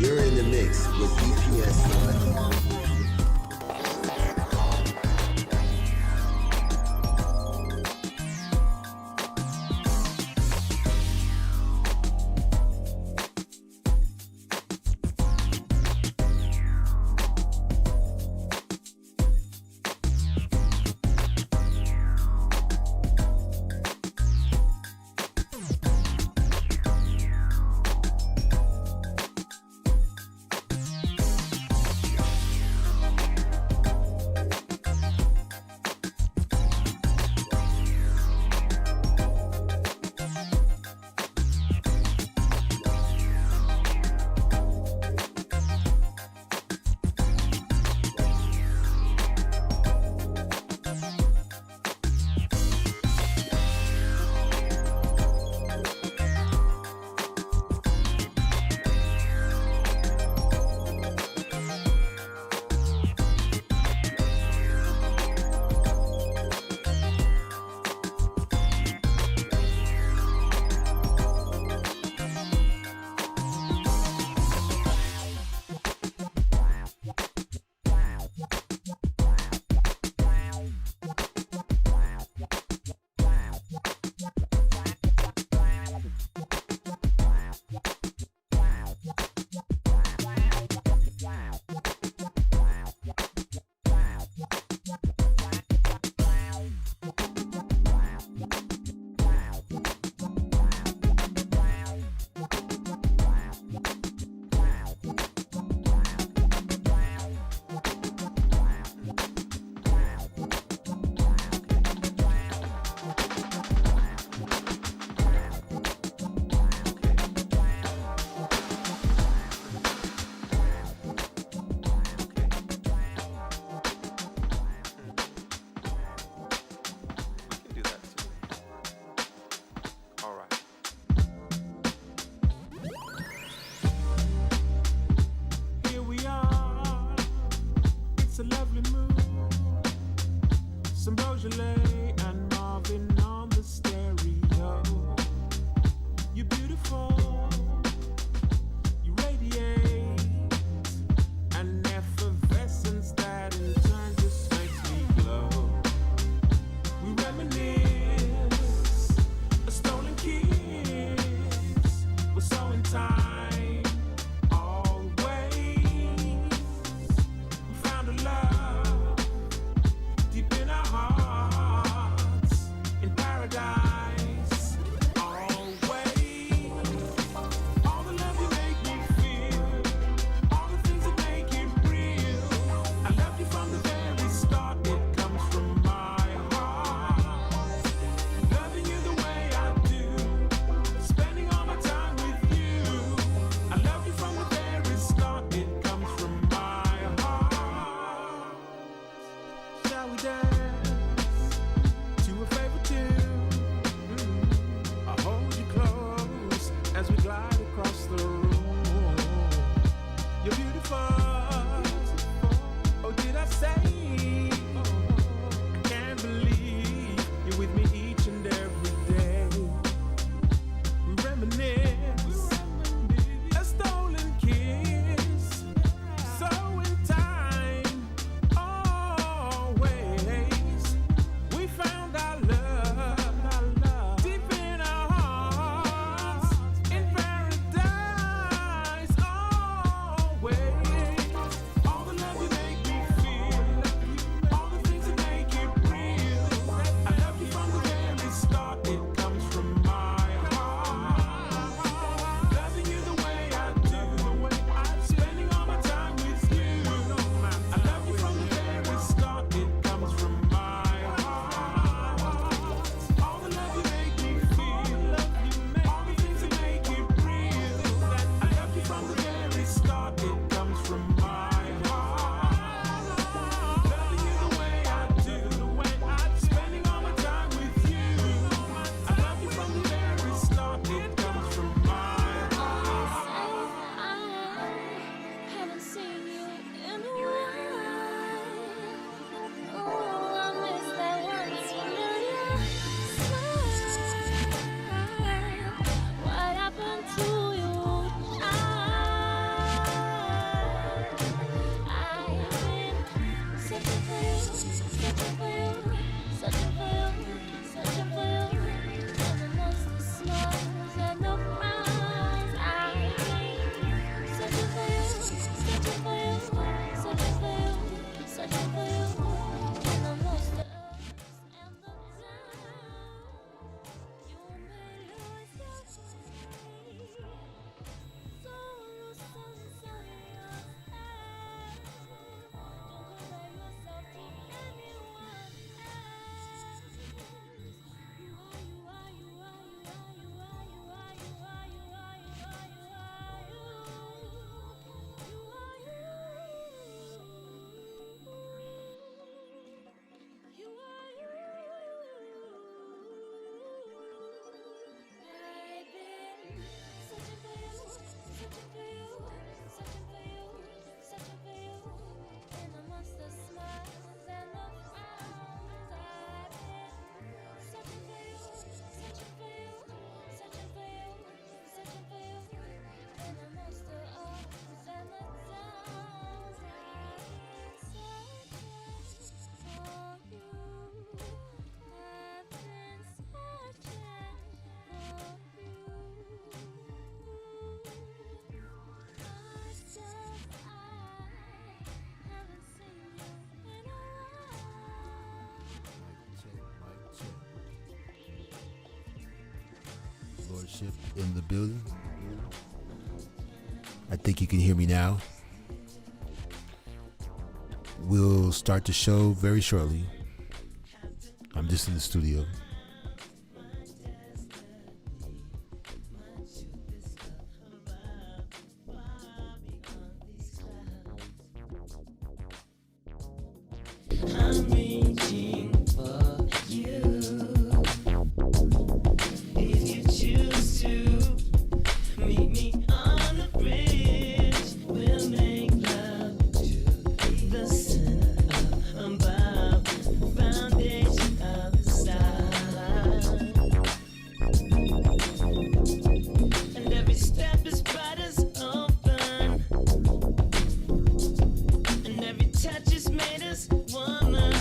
You're in the mix with EPS. as we glide across the room. You're beautiful. Oh, did I say? I can't believe you're with me each and every day. Reminisce a stolen kiss, so in time, always. We found our love deep in our hearts, in paradise, always. All the love you make me feel, all the things that make it real. I love you from the very start, it comes from my heart. Loving you the way I do, spending all my time with you. I love you from the very start, it comes from my heart. All the love you make me feel, all the things that make it real. I love you from the very start, it comes from my heart. Loving you the way I do, spending all my time with you. I love you from the very start, it comes from my heart. I haven't seen you in a while. Oh, I miss that once familiar smile. What happened to you, child? I've been searching for you, searching for you, searching for you, searching for you. And amongst the smiles and the frowns, I've been searching for you, searching for you, searching for you, searching for you. And amongst the ups and the downs, you may lose your way. So lose inside yourself. Don't compare yourself to anyone else. You are, you are, you are, you are, you are, you are, you are, you are, you are, you are, you. You are you. You are you. I've been searching for you, searching for you, searching for you, searching for you. And amongst the smiles and the frowns, I've been searching for you, searching for you, searching for you, searching for you. And amongst the ups and the downs, I've been searching for you. I've been searching for you. Myself, I haven't seen you in a while. Lordship in the building. I think you can hear me now. We'll start the show very shortly. I'm just in the studio. I'm reaching for you. If you choose to meet me on the bridge, we'll make love to the center above, foundation of the sky. And every step is bright as open, and every touch has made us woman.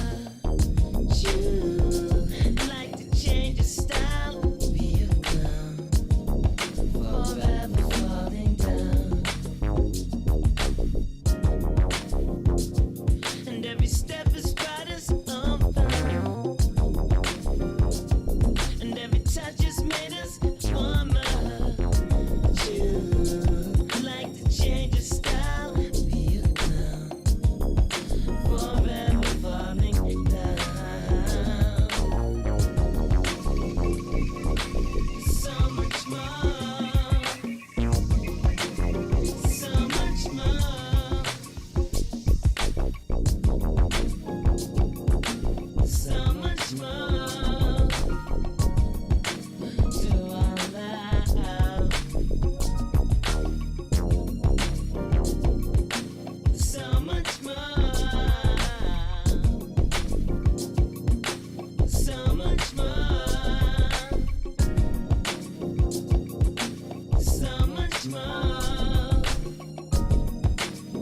much more.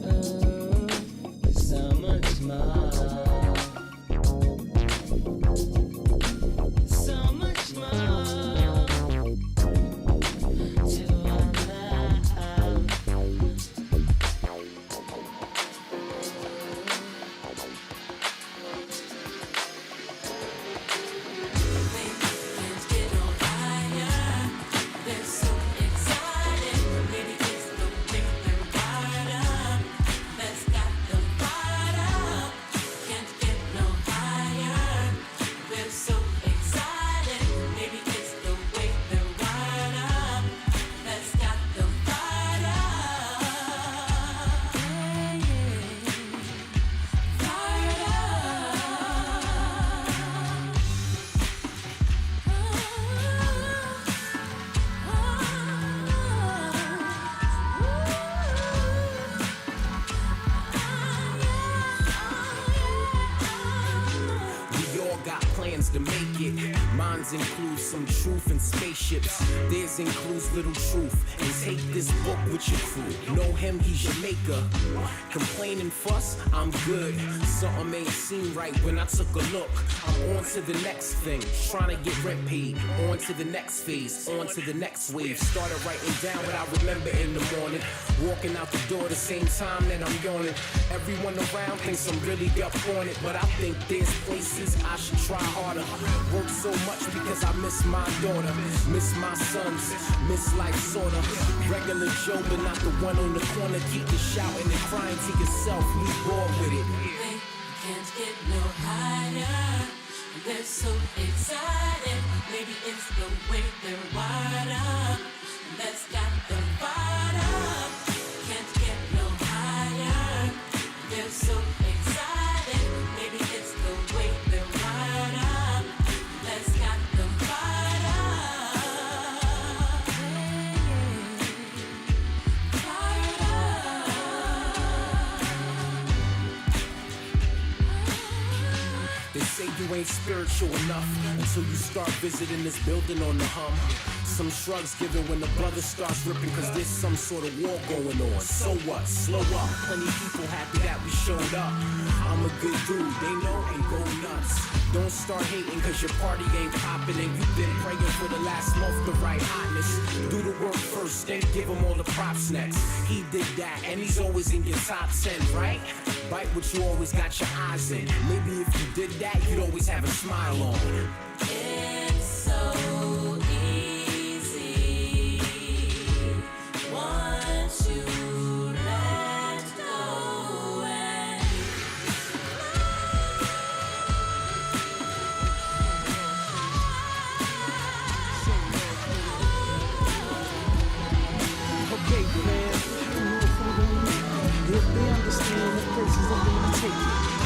Oh, so much more. So much more to our love. Can't get no higher. They're so excited. Maybe it's the way they're wired up. That's got them fired up. Can't get no higher. They're so excited. Maybe it's the way they're wired up. That's got them fired up. Fired We all got plans to make it. Mine's include some truth and spaceships. Theirs includes little truth. And take this book with your crew. Know him, he's your maker. Complain and fuss, I'm good. Something ain't seem right when I took a look. I'm on to the next thing. Trying to get rent paid. On to the next phase. On to the next wave. Started writing down what I remember in the morning. Walking out the door the same time that I'm yawning. Everyone around thinks I'm really up on it. But I think there's places I should try harder. Work so much because I miss my daughter. Miss my sons. Miss life sorta. Regular Joe but not the one on the corner. Keep you shouting and crying to yourself. We bored with it. They can't get no higher. They're so excited. Maybe it's the way they're wired up. That's got them fired up. Can't get no higher. They're so excited. Maybe it's the way they're wired up. That's got them fired up. Fired up. They say you ain't spiritual enough until you start visiting this building on the hum. Some shrugs given when the brother starts ripping cause there's some sort of war going on. So what? Slow up. Plenty people happy that we showed up. I'm a good dude, they know and go nuts. Don't start hating cause your party ain't popping and you've been praying for the last month the right hotness. Do the work first, then give him all the props next. He did that and he's always in your top 10, right? Bite what you always got your eyes in. Maybe if you did that, you'd always have a smile on. It's so easy once you let go and Okay, man, if they understand the places I'm gonna take it.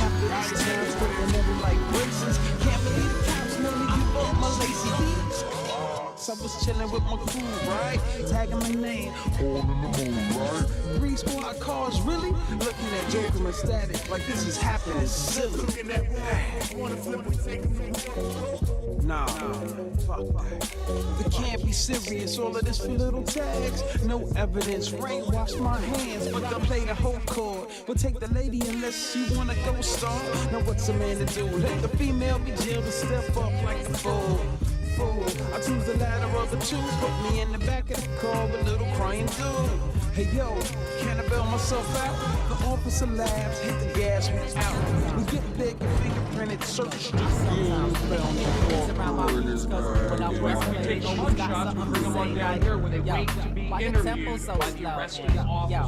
Half of these towns looking at it like braces. Can't believe the cops know me keep up my lazy beats. I was chilling with my crew, right? Tagging my name, all in the moon, right? 3 squad cars, really? Looking at Joker and Static like this is happening, silly. Nah, fuck that. It can't be serious, all of this for little tags. No evidence, rain wash my hands, but they'll play the whole chord. We'll take the lady unless you wanna go star. Now what's a man to do? Let the female be jailed and step up like the fool. I choose the latter of the two. Put me in the back of the car with little crying dude. Hey yo, can I bail myself out? The officer laughs, hit the gas, we out. We get big and fingerprinted, search. Why your tempo so slow? Yo,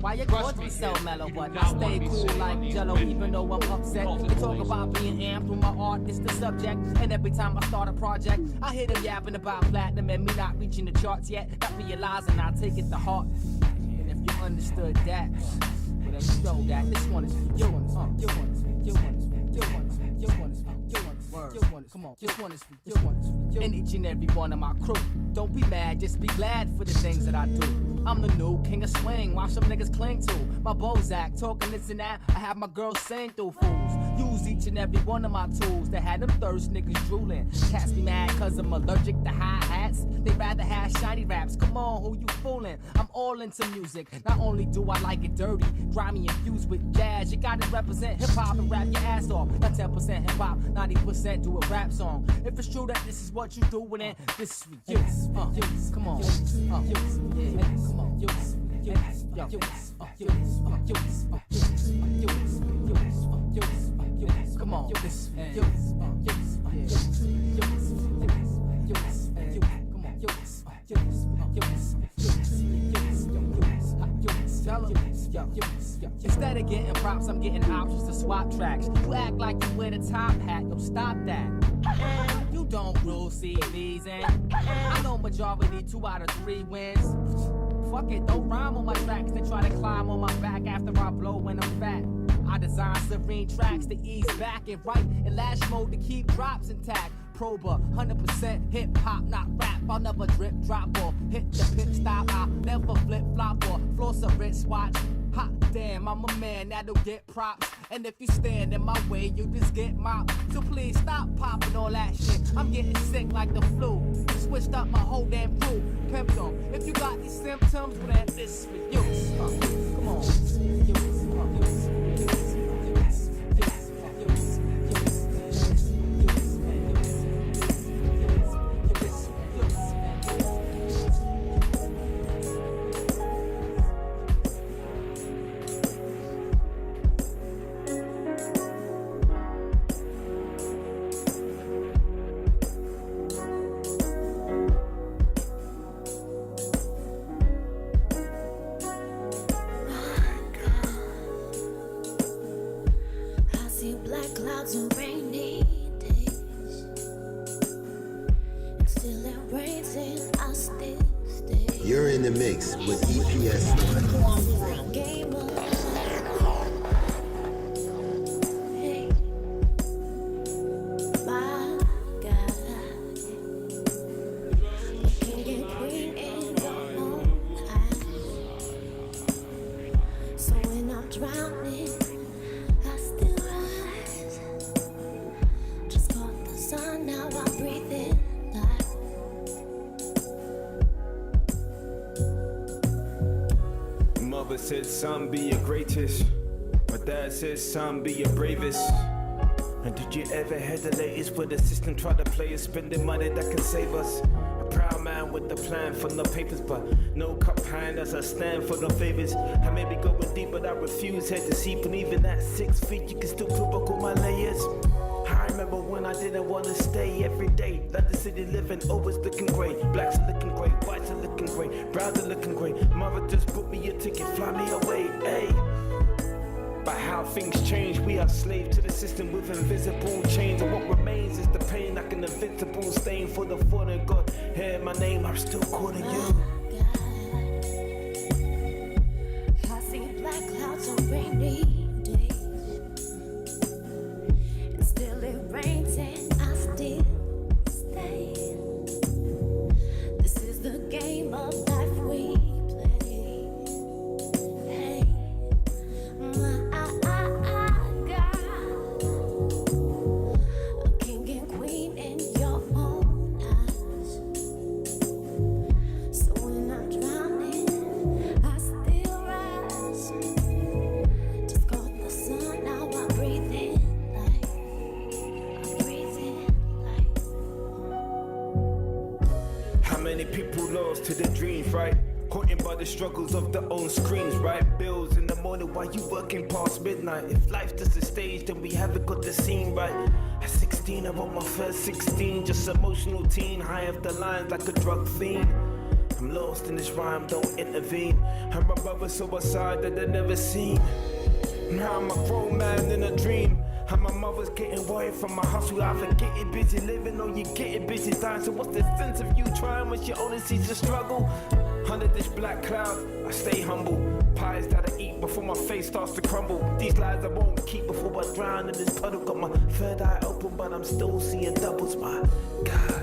why your chords be so mellow? But I stay cool like Jello, even though I'm upset. They talk about being amped when my art is the subject. And every time I start a project, I hear them yapping about platinum and me not reaching the charts yet. Not realizing I take it to heart. And if you understood that, well then you know that this one is your one, your one, your one, your one, your one, your one, word. And each and every one of my crew. Don't be mad, just be glad for the things that I do. I'm the new king of swing, watch some niggas cling to my Bozak, talking this and that. I have my girls sing through fools. Use each and every one of my tools that had them thirst niggas drooling. Cats be mad cause I'm allergic to hi-hats. They rather have shiny raps. Come on, who you fooling? I'm all into music. Not only do I like it dirty, grimy infused with jazz. You gotta represent hip-hop and rap your ass off. Not 10% hip-hop, 90% do a rap song. If it's true that this is what you doing, then this is for you. Come on. Come on. Come on, this instead of getting props, I'm getting options to swap tracks. You act like you wear the top hat, yo, stop that. You don't rule CVs, and I know majority 2 out of 3 wins. Fuck it, don't rhyme on my tracks. They try to climb on my back after I blow when I'm fat. I design serene tracks to ease back and right in lash mode to keep drops intact. Prober, 100% hip hop, not rap. I'll never drip, drop or hit the pit stop. I'll never flip flop or floss a wristwatch. Hot damn, I'm a man that'll get props. And if you stand in my way, you just get mopped. So please stop popping all that shit. I'm getting sick like the flu. Switched up my whole damn crew. Pimped them. If you got these symptoms, well, then this is for you. Come on. You're in the mix with EPS1. Game of hey, my God, you can get queen in your own eyes. So when I'm drowning, I still rise. Just caught the sun, now I'm breathing. Mother said, son, be your greatest. My dad said, son, be your bravest. And did you ever hear the latest where the system tried to play us, spending money that can save us? A proud man with the plan for no papers, but no cup hand as I stand for no favors. I may be going deep, but I refuse head to seep. And even at 6 feet, you can still pull back all my layers. I remember when I didn't want to stay every day. Like the city living, always looking great. Blacks are looking great, whites are looking great, browns are looking great. Mother just booked me a ticket, fly me away, hey. But how things change, we are slaves to the system with invisible chains. And what remains is the pain, like an invincible stain for the fallen God. Hear my name, I'm still calling you. I see black clouds on rainy days. Still it rains and I still stay. This is the game of life we play. Hey, God, a king and queen in your own eyes. So when I'm drowning, I still rise. Just caught the sun, now I'm breathing. How many people lost to their dreams, right? Caught in by the struggles of their own screens, right? Bills in the morning while you working past midnight. If life's just a stage, then we haven't got the scene right. At 16, I wrote my first 16, just emotional teen, high off the lines like a drug fiend. I'm lost in this rhyme, don't intervene. And my brother saw a side that they never seen. Now I'm a grown man in a dream. And my mother's getting worried from my hustle. Either getting busy living or you getting busy dying. So what's the sense of you trying when she only sees the struggle? I under this black cloud, I stay humble. Pies that I eat before my face starts to crumble. These lies I won't keep before I drown in this puddle. Got my third eye open, but I'm still seeing doubles. My God.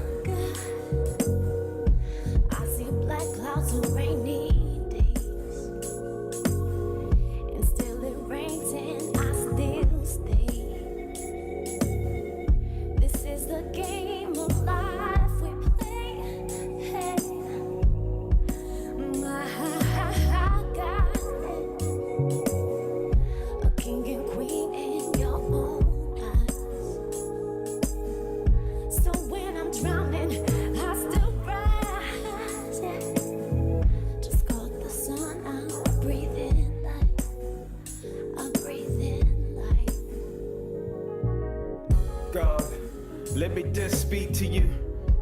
I see black clouds on rainy days, and still it rains and I still stay. This is the game of life we play. Hey, my God, a king and queen in your own eyes. So when I'm drowning, I still rise. Just caught the sun, I'm breathing life. I'm breathing life. God, let me just speak to you.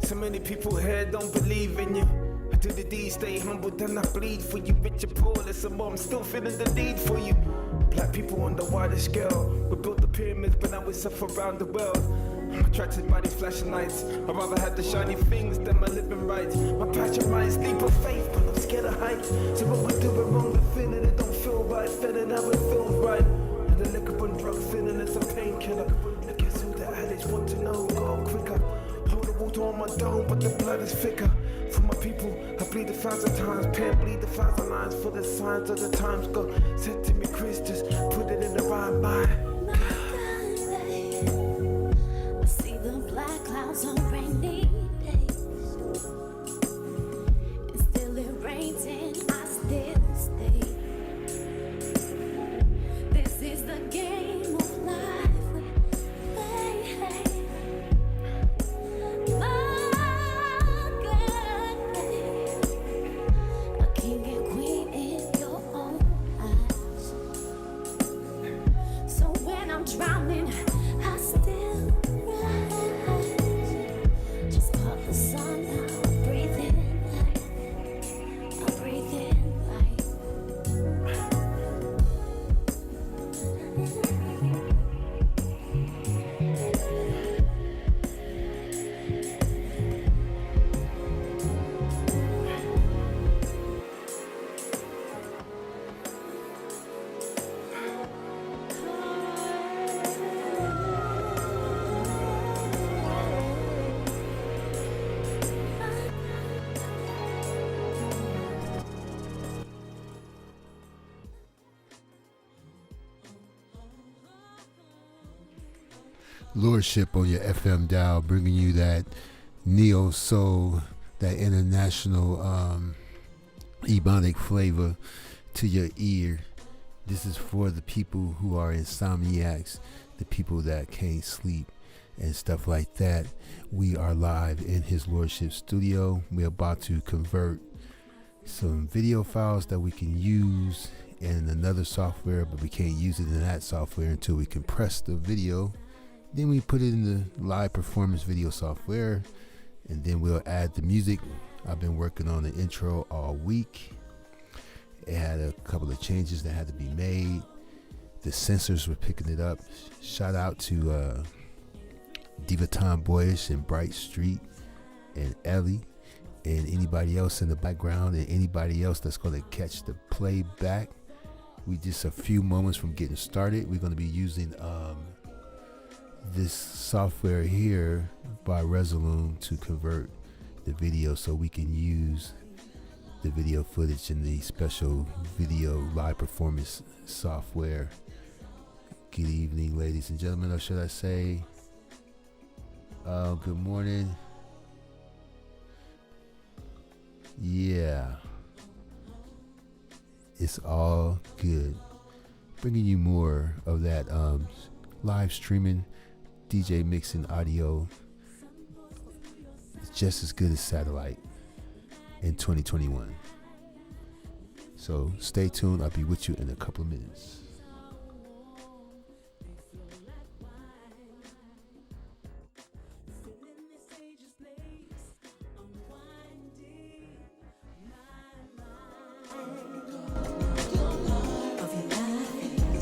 So many people here don't believe in you. I do the deed, stay humble, then I bleed for you. Rich or poor, listen, I'm still feeling the need for you. Black people on the wider scale. We built the pyramids, but now we suffer around the world. I'm attracted by these flashing lights. I'd rather have the shiny things than my living rights. My passion rides leap of faith, but I'm scared of heights. So when we do it wrong, the feeling it don't feel right. Feeling how it feels right. And the liquor and drug feeling it's a painkiller. I guess who the addicts want to know, go quicker. Hold the water on my dome, but the blood is thicker. For my people, I bleed 1,000 times. Pen bleed 1,000 lines for the signs of the times. God said to me, Chris, just put it in the right mind. I see the black clouds on rainy days, and still it rains and I still stay. This is the game of life we play. My God, a king and queen in your own eyes. So when I'm drowning, I still rise. Just caught the sun, I'm breathing life. I'm breathing life. Lordship on your FM dial, bringing you that neo soul, that international ebonic flavor to your ear. This is for the people who are insomniacs, the people that can't sleep and stuff like that. We are live in his Lordship studio. We're about to convert some video files that we can use in another software, but we can't use it in that software until we compress the video. Then we put it in the live performance video software, and then we'll add the music. I've been working on the intro all week. It had a couple of changes that had to be made. The sensors were picking it up. Shout out to Diva Tomboyish and Bright Street and Ellie and anybody else in the background and anybody else that's going to catch the playback. We just a few moments from getting started. We're going to be using this software here by Resolume to convert the video so we can use the video footage in the special video live performance software. Good evening, ladies and gentlemen, or should I say good morning. Yeah, it's all good. Bringing you more of that live streaming DJ mixing audio. It's just as good as satellite in 2021. So stay tuned. I'll be with you in a couple of minutes.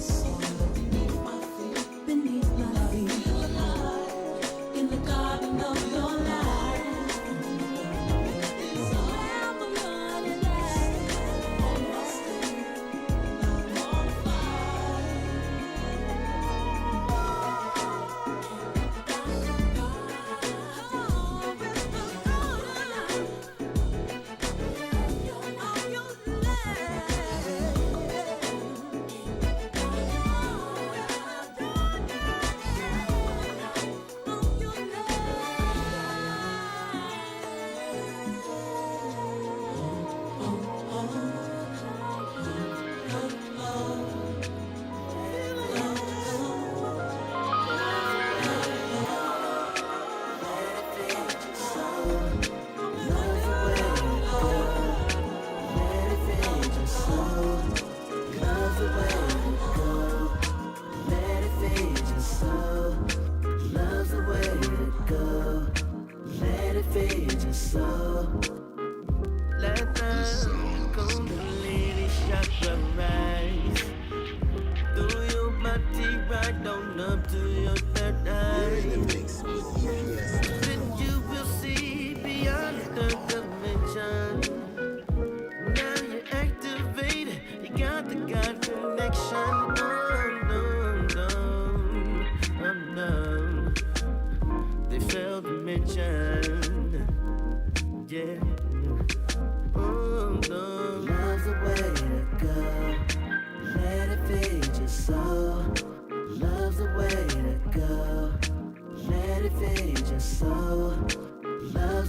So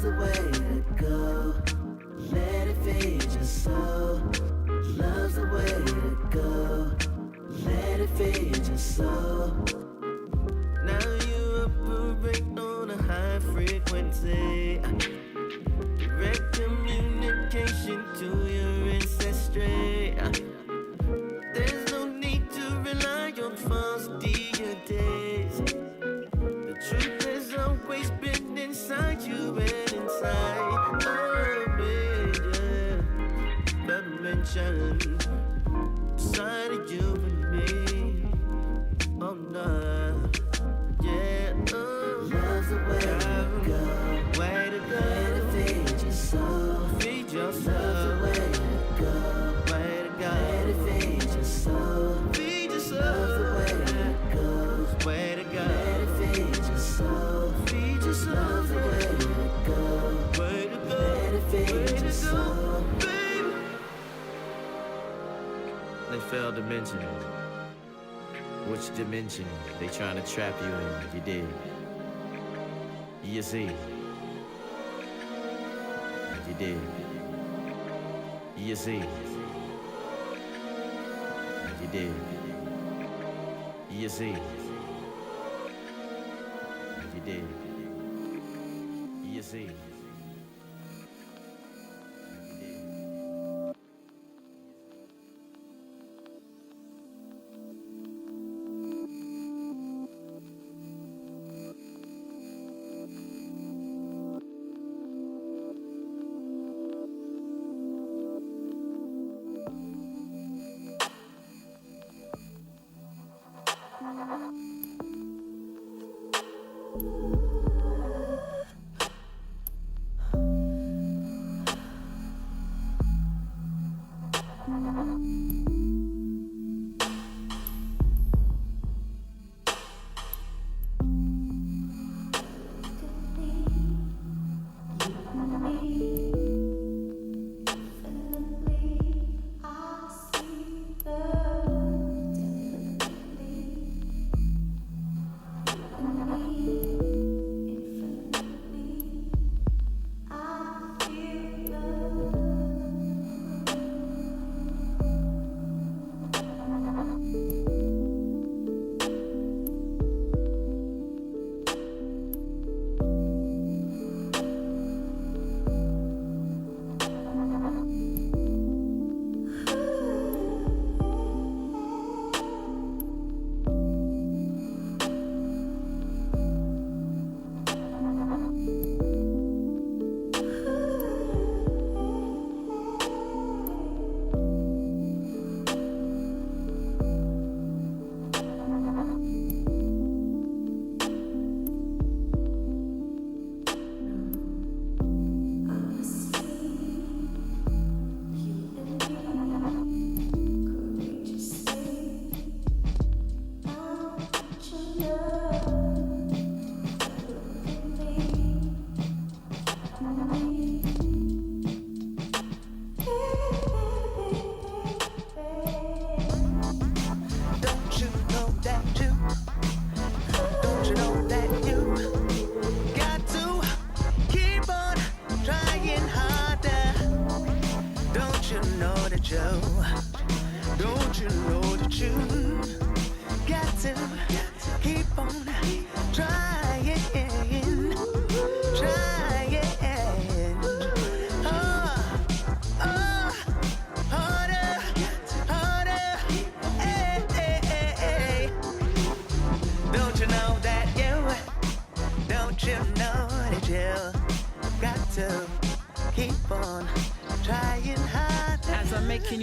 Love's the way to go. Let it feed your soul. Love's the way to go. Let it feed your soul. Now you operate on a high frequency. Direct communication to your ancestry. There's no need to rely on false deities. The truth has always been inside you and inside of me. Yeah. The dimension inside of you and me. Oh no. Yeah. Love's the way to go. Way to go. Let it feed your soul. Feed your soul. Love's the way to go. Way to go. Let it feed your soul. Feed your soul. Love's the way to go. Way to go. Let it feed your soul. Feed your soul. Love's the way to go. Way to go. Let it Way feed to your go, soul. baby. They failed to mention which dimension they trying to trap you in. You did. You see. You did. You see. You did. You see. You did. You see.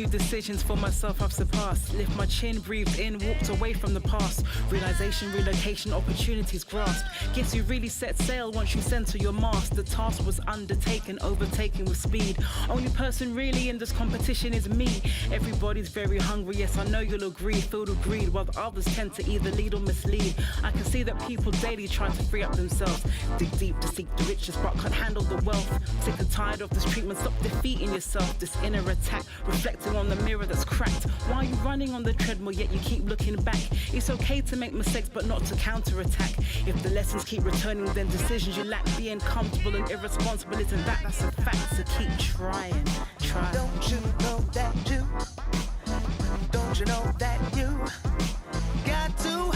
Decisions for myself I've surpassed. Lift my chin, breathed in, walked away from the past. Realization, relocation, opportunities grasped. Guess you really set sail once you center your mast. The task was undertaken, overtaken with speed. Only person really in this competition is me. Everybody's very hungry, yes I know you'll agree. Filled with greed, while others tend to either lead or mislead. I can see that people daily try to free up themselves. Dig deep to seek the riches but can't handle the wealth. Sick and tired of this treatment, stop defeating yourself. This inner attack reflecting on the mirror that's cracked. Why are you running on the treadmill yet you keep looking back? It's okay to make mistakes but not to counterattack. If the lessons keep returning, then decisions you lack. Being comfortable and irresponsible isn't that's a fact. So keep trying. Don't you know that you? Don't you know that you got to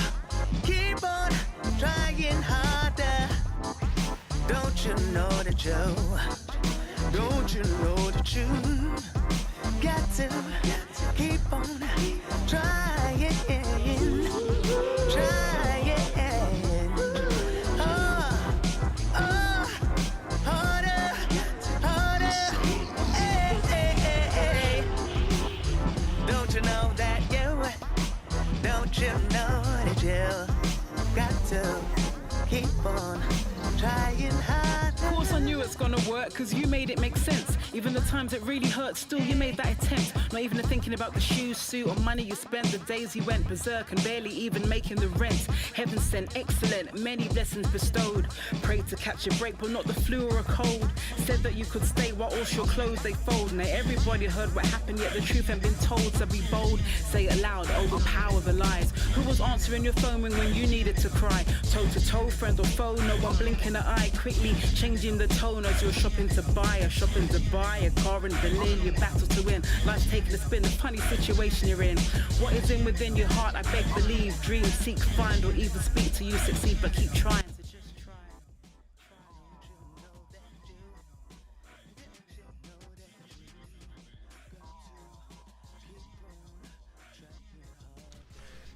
keep on trying harder? Don't you know that you? Don't you know that you got to keep on trying, trying. Harder, harder. Hey. Don't you know that you? Don't you know that you got to keep on trying harder? Of course I knew it's gonna work, cause you made it make sense. Even the times it really hurt, still you made that attempt. Not even thinking about the shoes, suit or money you spent. The days you went berserk and barely even making the rent. Heaven sent, excellent, many blessings bestowed. Prayed to catch a break, but not the flu or a cold. Said that you could stay while all your clothes they fold. Now everybody heard what happened, yet the truth ain't been told. So be bold, say it loud, overpower the lies. Who was answering your phone when you needed to cry? Toe to toe, friend or foe, no one blinking an eye. Quickly changing the tone as you're shopping to buy a car in Berlin. You battle to win, life's taking a spin. A funny situation you're in. What is in within your heart? I beg, believe, dream, seek, find, or even speak to you succeed, but keep trying. So just try.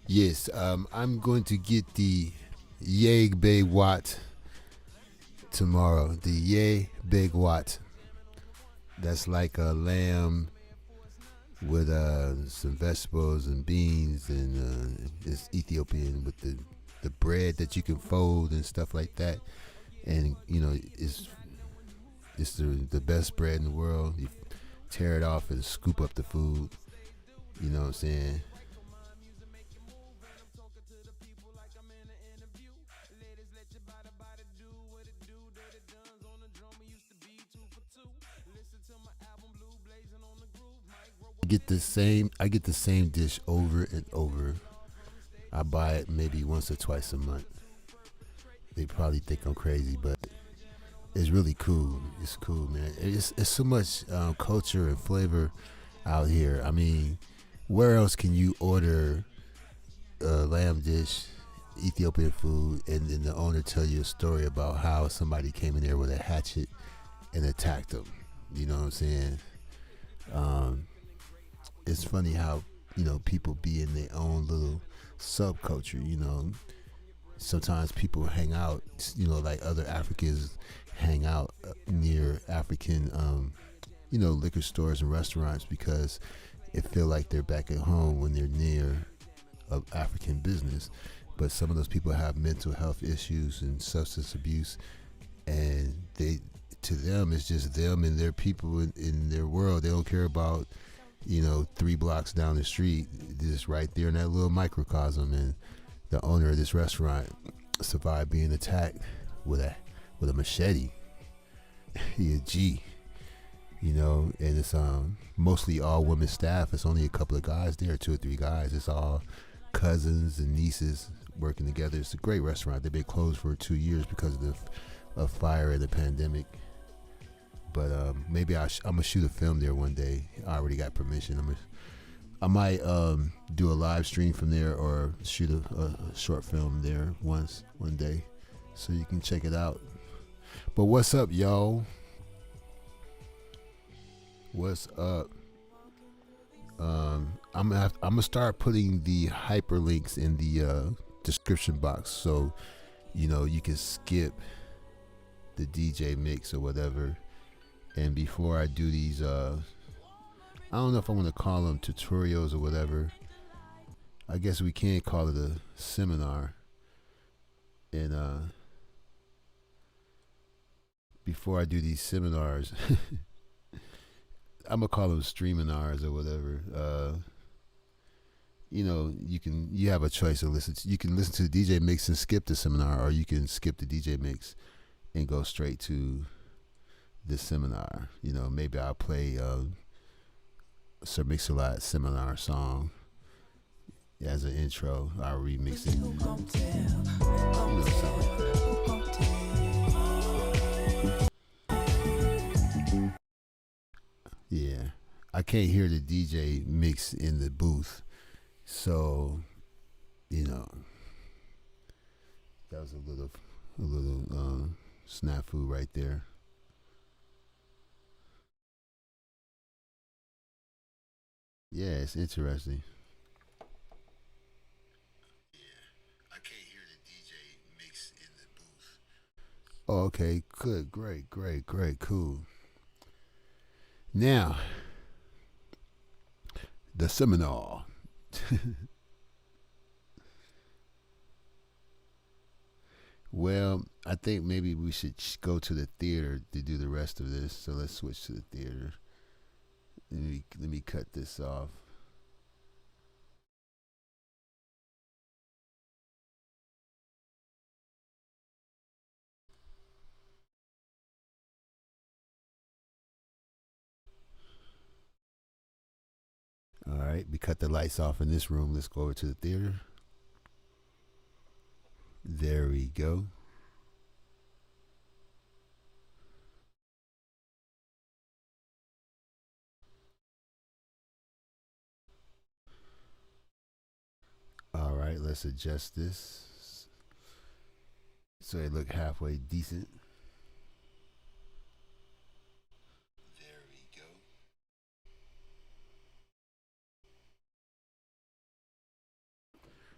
Yes, I'm going to get the Yeg Bay Watt tomorrow. The Yeg Bay Watt. That's like a lamb with some vegetables and beans, and it's Ethiopian with the bread that you can fold and stuff like that. And you know, it's the best bread in the world. You tear it off and scoop up the food. You know what I'm saying? I get the same dish over and over. I buy it maybe once or twice a month. They probably think I'm crazy, but it's really cool. It's cool, man. It's so much culture and flavor out here. I mean, where else can you order a lamb dish, Ethiopian food, and then the owner tell you a story about how somebody came in there with a hatchet and attacked them? You know what I'm saying? It's funny how, you know, people be in their own little subculture. You know, sometimes people hang out, you know, like other Africans hang out near African, you know, liquor stores and restaurants because it feel like they're back at home when they're near a African business. But some of those people have mental health issues and substance abuse, and to them it's just them and their people in their world. They don't care about, you know, 3 blocks down the street, just right there in that little microcosm. And the owner of this restaurant survived being attacked with a machete. He a G, you know, and it's mostly all women staff. It's only a couple of guys there, 2 or 3 guys. It's all cousins and nieces working together. It's a great restaurant. They've been closed for 2 years because of the fire and the pandemic. But maybe I'm gonna shoot a film there one day. I already got permission. I might do a live stream from there or shoot a short film there one day, so you can check it out. But what's up, y'all? What's up? I'm gonna start putting the hyperlinks in the description box, so you know you can skip the DJ mix or whatever. And before I do these, I don't know if I want to call them tutorials or whatever. I guess we can call it a seminar. And before I do these seminars, I'm gonna call them streaminars or whatever. You know, you have a choice to listen to. You can listen to the DJ mix and skip the seminar, or you can skip the DJ mix and go straight to the seminar. You know, maybe I'll play Sir Mix-a-Lot seminar song as an intro. I'll remix it. You know, something like that. Yeah, I can't hear the DJ mix in the booth, so you know that was a little snafu right there. Yeah, it's interesting. I can't hear the DJ mix in the booth. Oh, okay, good, great, cool. Now, the seminar. Well, I think maybe we should go to the theater to do the rest of this. So let's switch to the theater. Let me cut this off. All right, we cut the lights off in this room. Let's go over to the theater. There we go. All right, let's adjust this so it look halfway decent. There we go.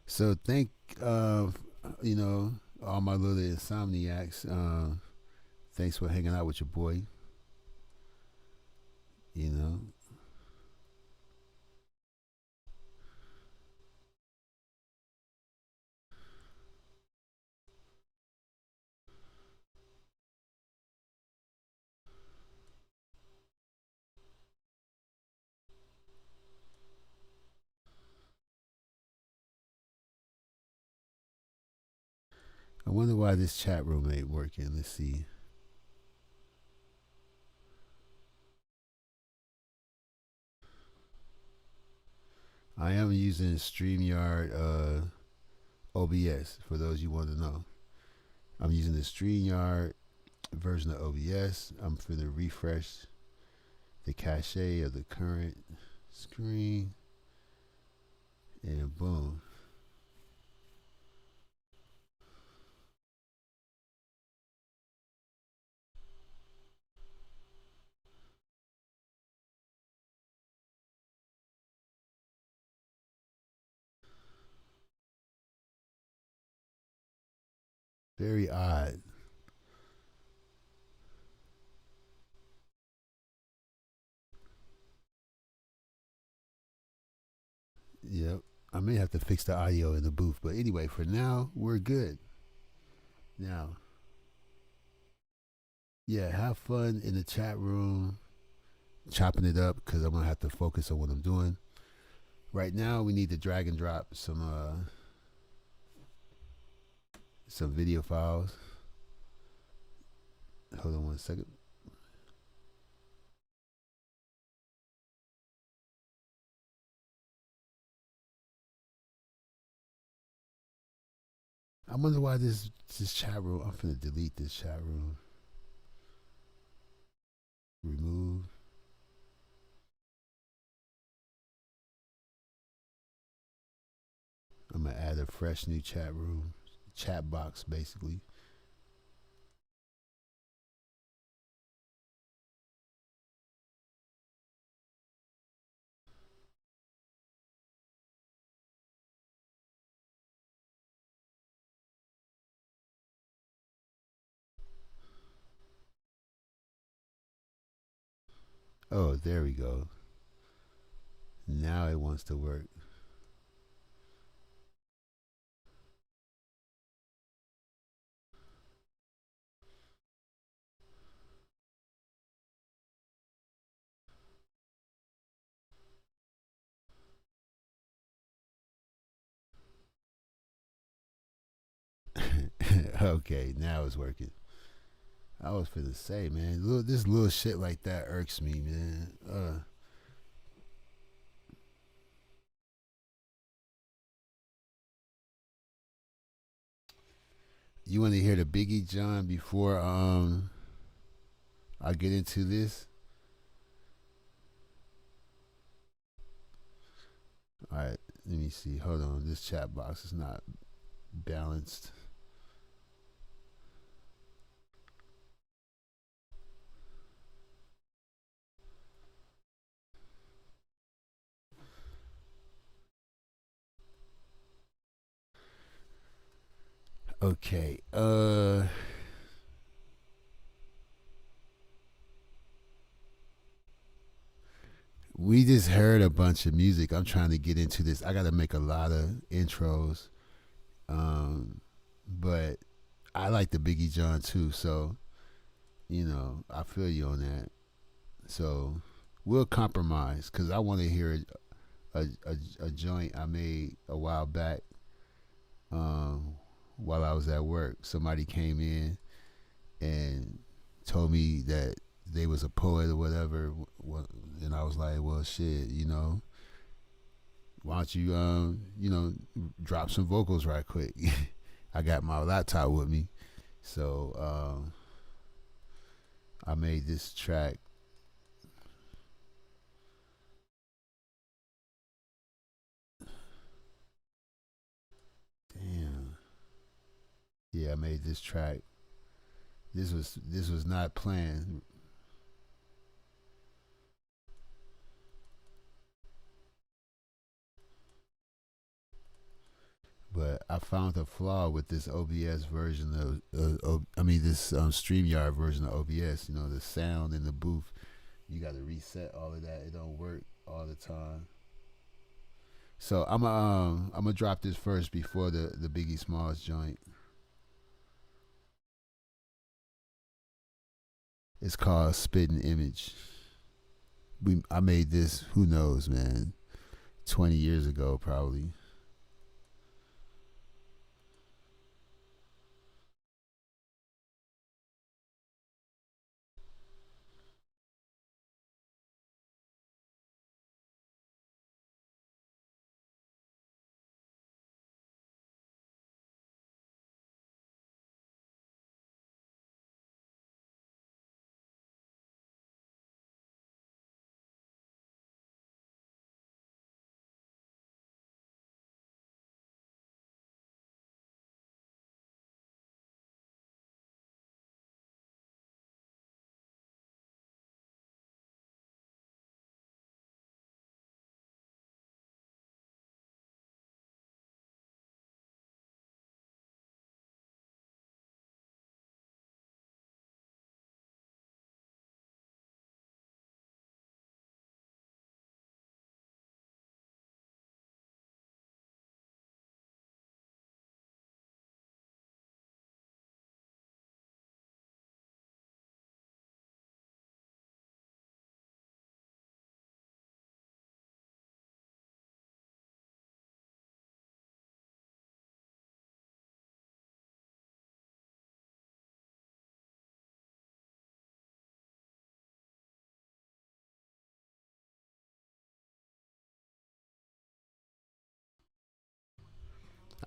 So thank you know, all my little insomniacs. Thanks for hanging out with your boy. You know. I wonder why this chat room ain't working. Let's see. I am using StreamYard OBS for those you want to know. I'm using the StreamYard version of OBS. I'm finna refresh the cache of the current screen. And boom. Very odd. Yep. I may have to fix the audio in the booth. But anyway, for now, we're good. Now, yeah, have fun in the chat room, chopping it up, because I'm going to have to focus on what I'm doing. Right now, we need to drag and drop some video files. Hold on one second. I wonder why this chat room. I'm finna delete this chat room. Remove. I'm gonna add a fresh new chat room, chat box basically. Oh, there we go. Now it wants to work. Okay, now it's working. I was finna say, man, this little shit like that irks me, man. You want to hear the Biggie John before I get into this? All right, let me see. Hold on, this chat box is not balanced. Okay. We just heard a bunch of music. I'm trying to get into this. I got to make a lot of intros. But I like the Biggie John too, so I feel you on that. So we'll compromise because I want to hear a joint I made a while back while I was at work. Somebody came in and told me that they was a poet or whatever, and I was like, well, shit, why don't you drop some vocals right quick? I got my laptop with me, so I made this track. Damn. Yeah, I made this track. This was not planned. But I found a flaw with this OBS version this StreamYard version of OBS. The sound in the booth, you got to reset all of that. It don't work all the time. So I'm gonna drop this first before the Biggie Smalls joint. It's called Spitting Image. I made this, who knows, man, 20 years ago probably.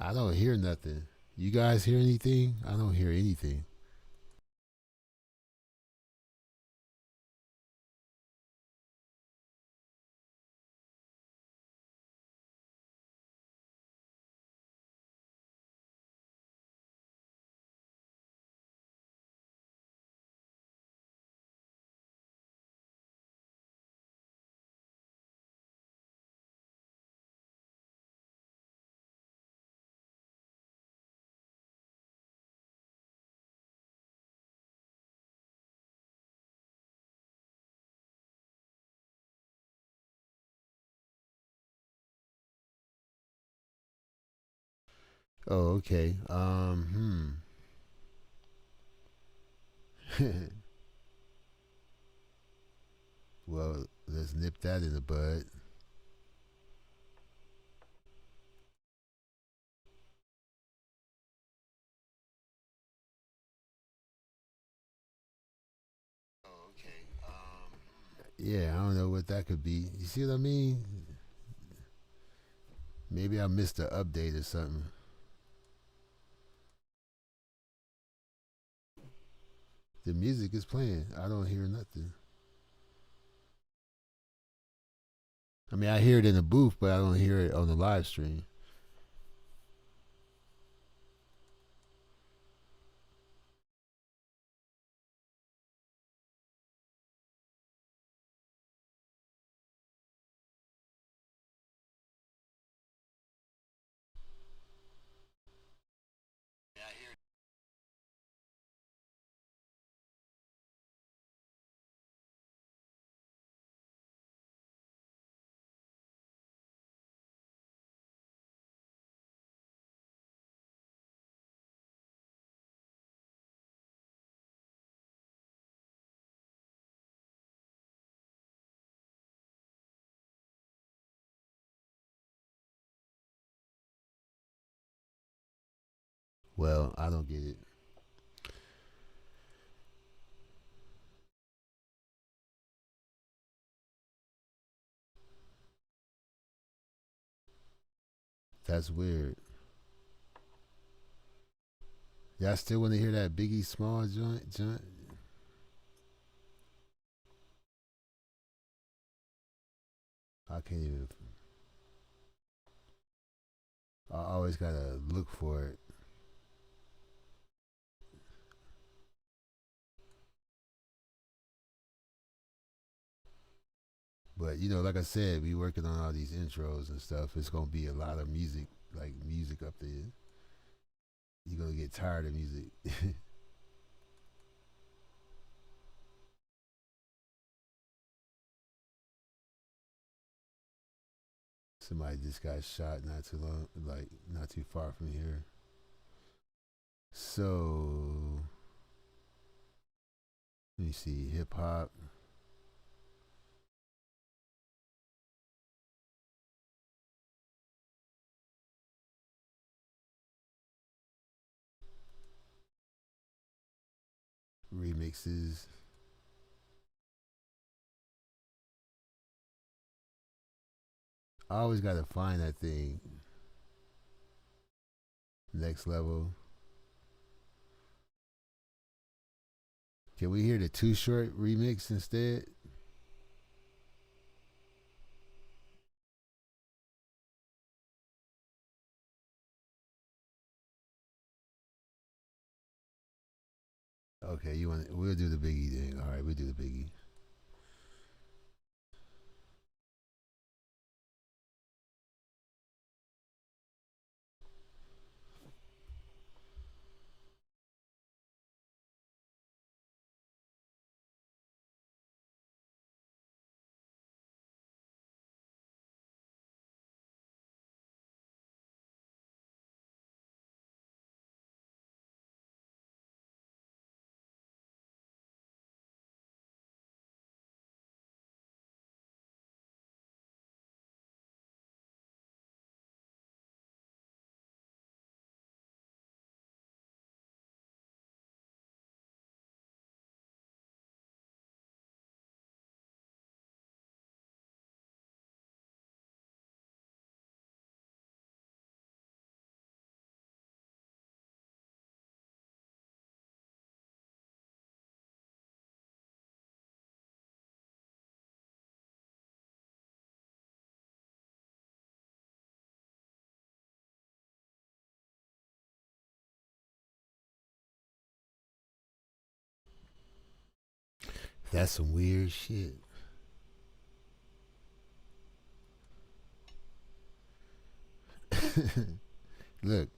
I don't hear nothing. You guys hear anything? I don't hear anything. Oh, okay. Well, let's nip that in the bud. Yeah, I don't know what that could be. You see what I mean? Maybe I missed an update or something. The music is playing. I don't hear nothing. I mean, I hear it in the booth, but I don't hear it on the live stream. Well, I don't get it. That's weird. Y'all still want to hear that Biggie Small joint? I can't even. I always gotta look for it. But you know, like I said, we working on all these intros and stuff. It's gonna be a lot of music, like music up there. You're gonna get tired of music. Somebody just got shot not too long, like not too far from here. So let me see, hip hop. Remixes. I always gotta find that thing. Next level. Can we hear the Too Short remix instead? Okay, you want? We'll do the Biggie thing. All right, we'll do the Biggie. That's some weird shit. Look,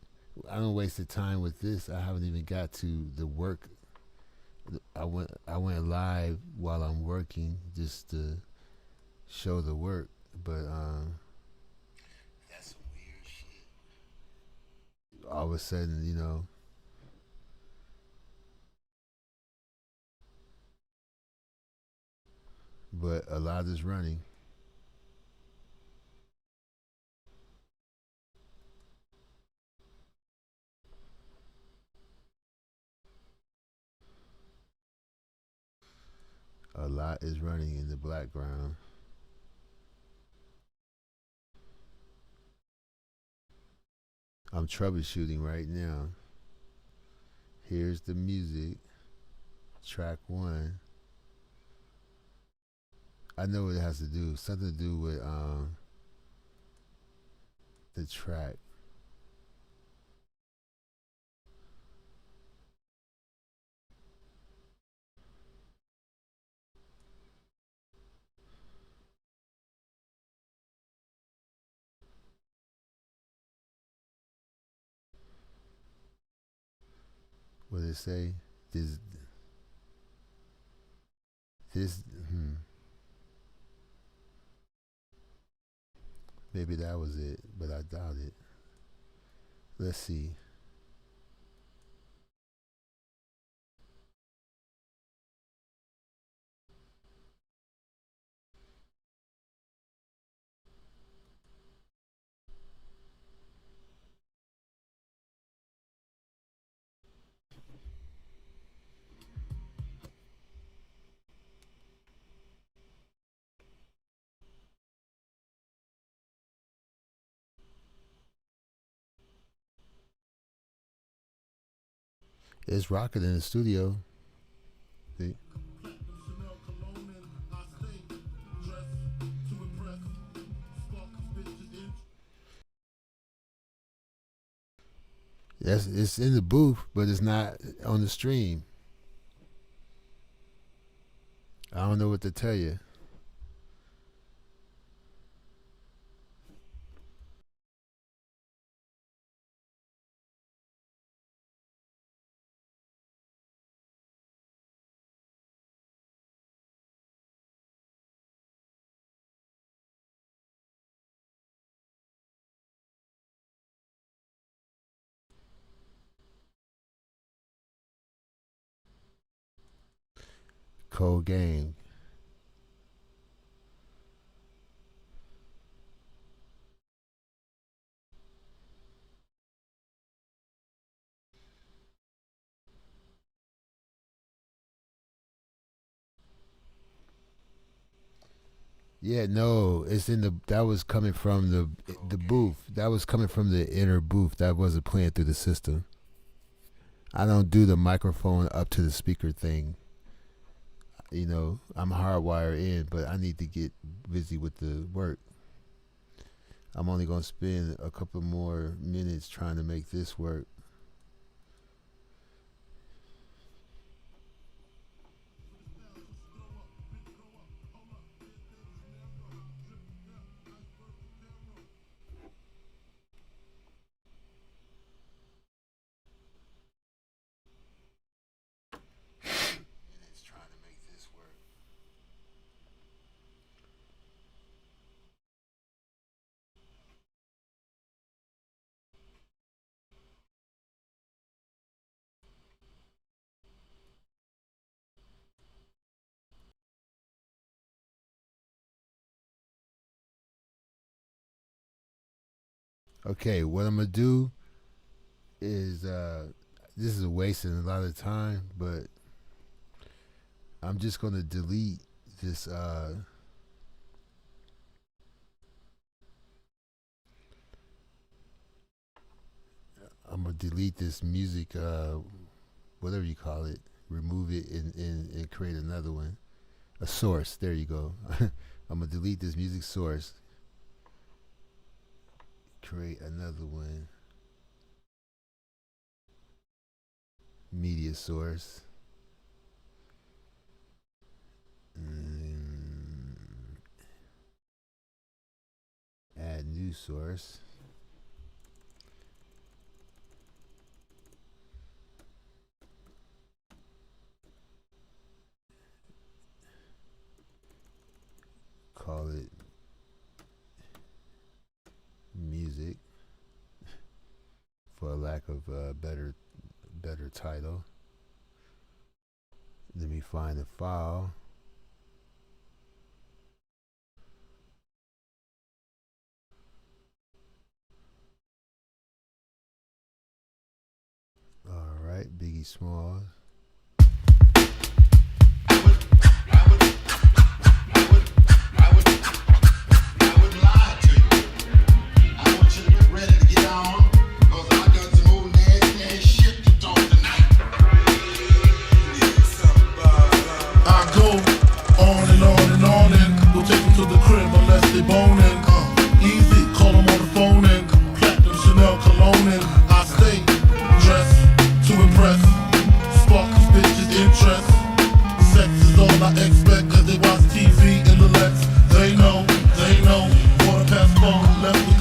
I don't waste the time with this. I haven't even got to the work. I went live while I'm working just to show the work, but that's some weird shit. All of a sudden, you know, but a lot is running. A lot is running in the background. I'm troubleshooting right now. Here's the music. Track 1. I know what it has to do. Something to do with the track. What did it say? This maybe that was it, but I doubt it. Let's see. It's rocking in the studio. See? Yes, it's in the booth, but it's not on the stream. I don't know what to tell you. Cold game. Yeah, no, it's in the. That was coming from the booth. That was coming from the inner booth. That wasn't playing through the system. I don't do the microphone up to the speaker thing. You know, I'm hardwired in, but I need to get busy with the work. I'm only gonna spend a couple more minutes trying to make this work. Okay, what I'm gonna do is this is wasting a lot of time, but I'm just gonna delete this I'm gonna delete this music whatever you call it, remove it and create another one. A source, there you go. I'm gonna delete this music source, create another one. Media source. Add new source. Call it music for lack of a better title. Let me find the file. All right, Biggie Smalls. Somebody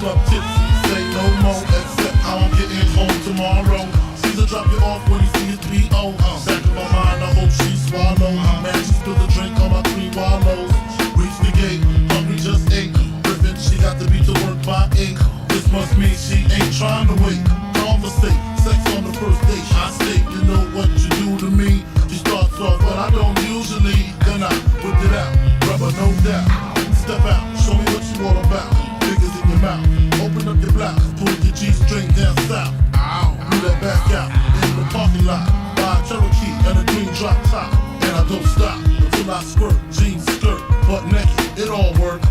club tipsy, say no more, except how I'm getting home tomorrow. Caesar drop you off when he see his P.O. Back in my mind, I hope she swallow. Man, she spilled the drink on my 3 wallows. Reach the gate, hungry just ate. Griffin, she got to be to work by 8. This must mean she ain't trying to wait. Conversate, sex on the first date. I state, you know what you do to me. She starts off, but I don't usually. Then I whip it out, rubber no doubt. Step out, show me what you all about. Fingers in your mouth, open up your blouse, pull your G-string down south. Ow, move that back out in the parking lot. Buy a Cherokee and a green drop top, and I don't stop until I squirt. Jeans, skirt, butt naked, it all work.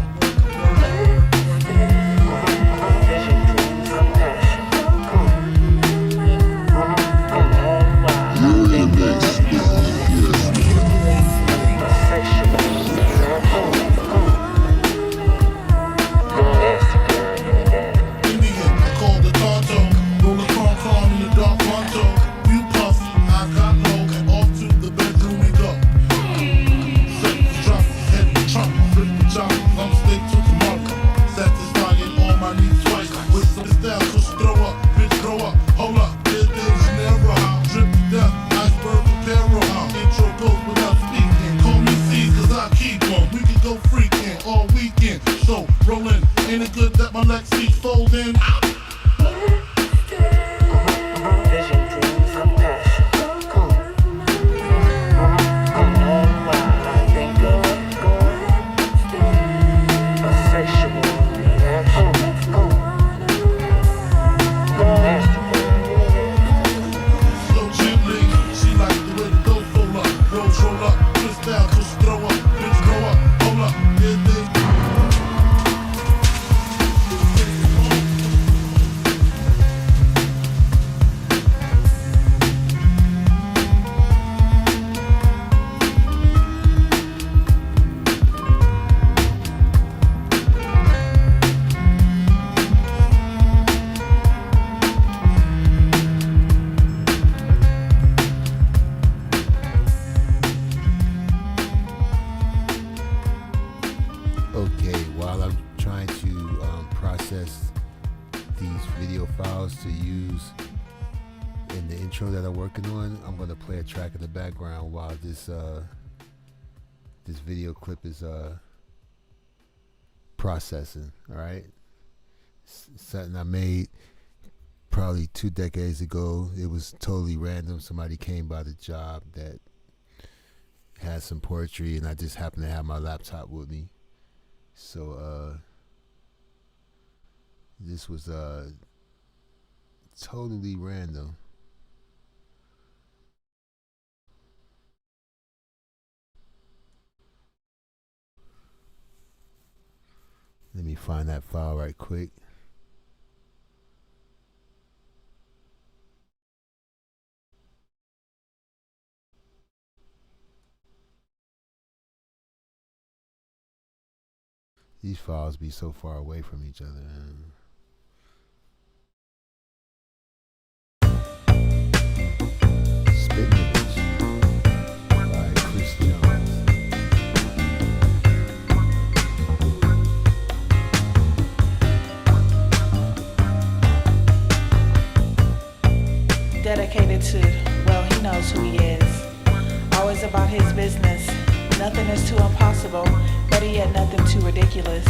Track in the background while this video clip is processing. All right, something I made probably 2 decades ago. It was totally random. Somebody came by the job that had some poetry, and I just happened to have my laptop with me. So this was totally random. Let me find that file right quick. These files be so far away from each other. Spit Image by Chris Jones. Dedicated to, well, he knows who he is. Always about his business. Nothing is too impossible, but yet nothing too ridiculous.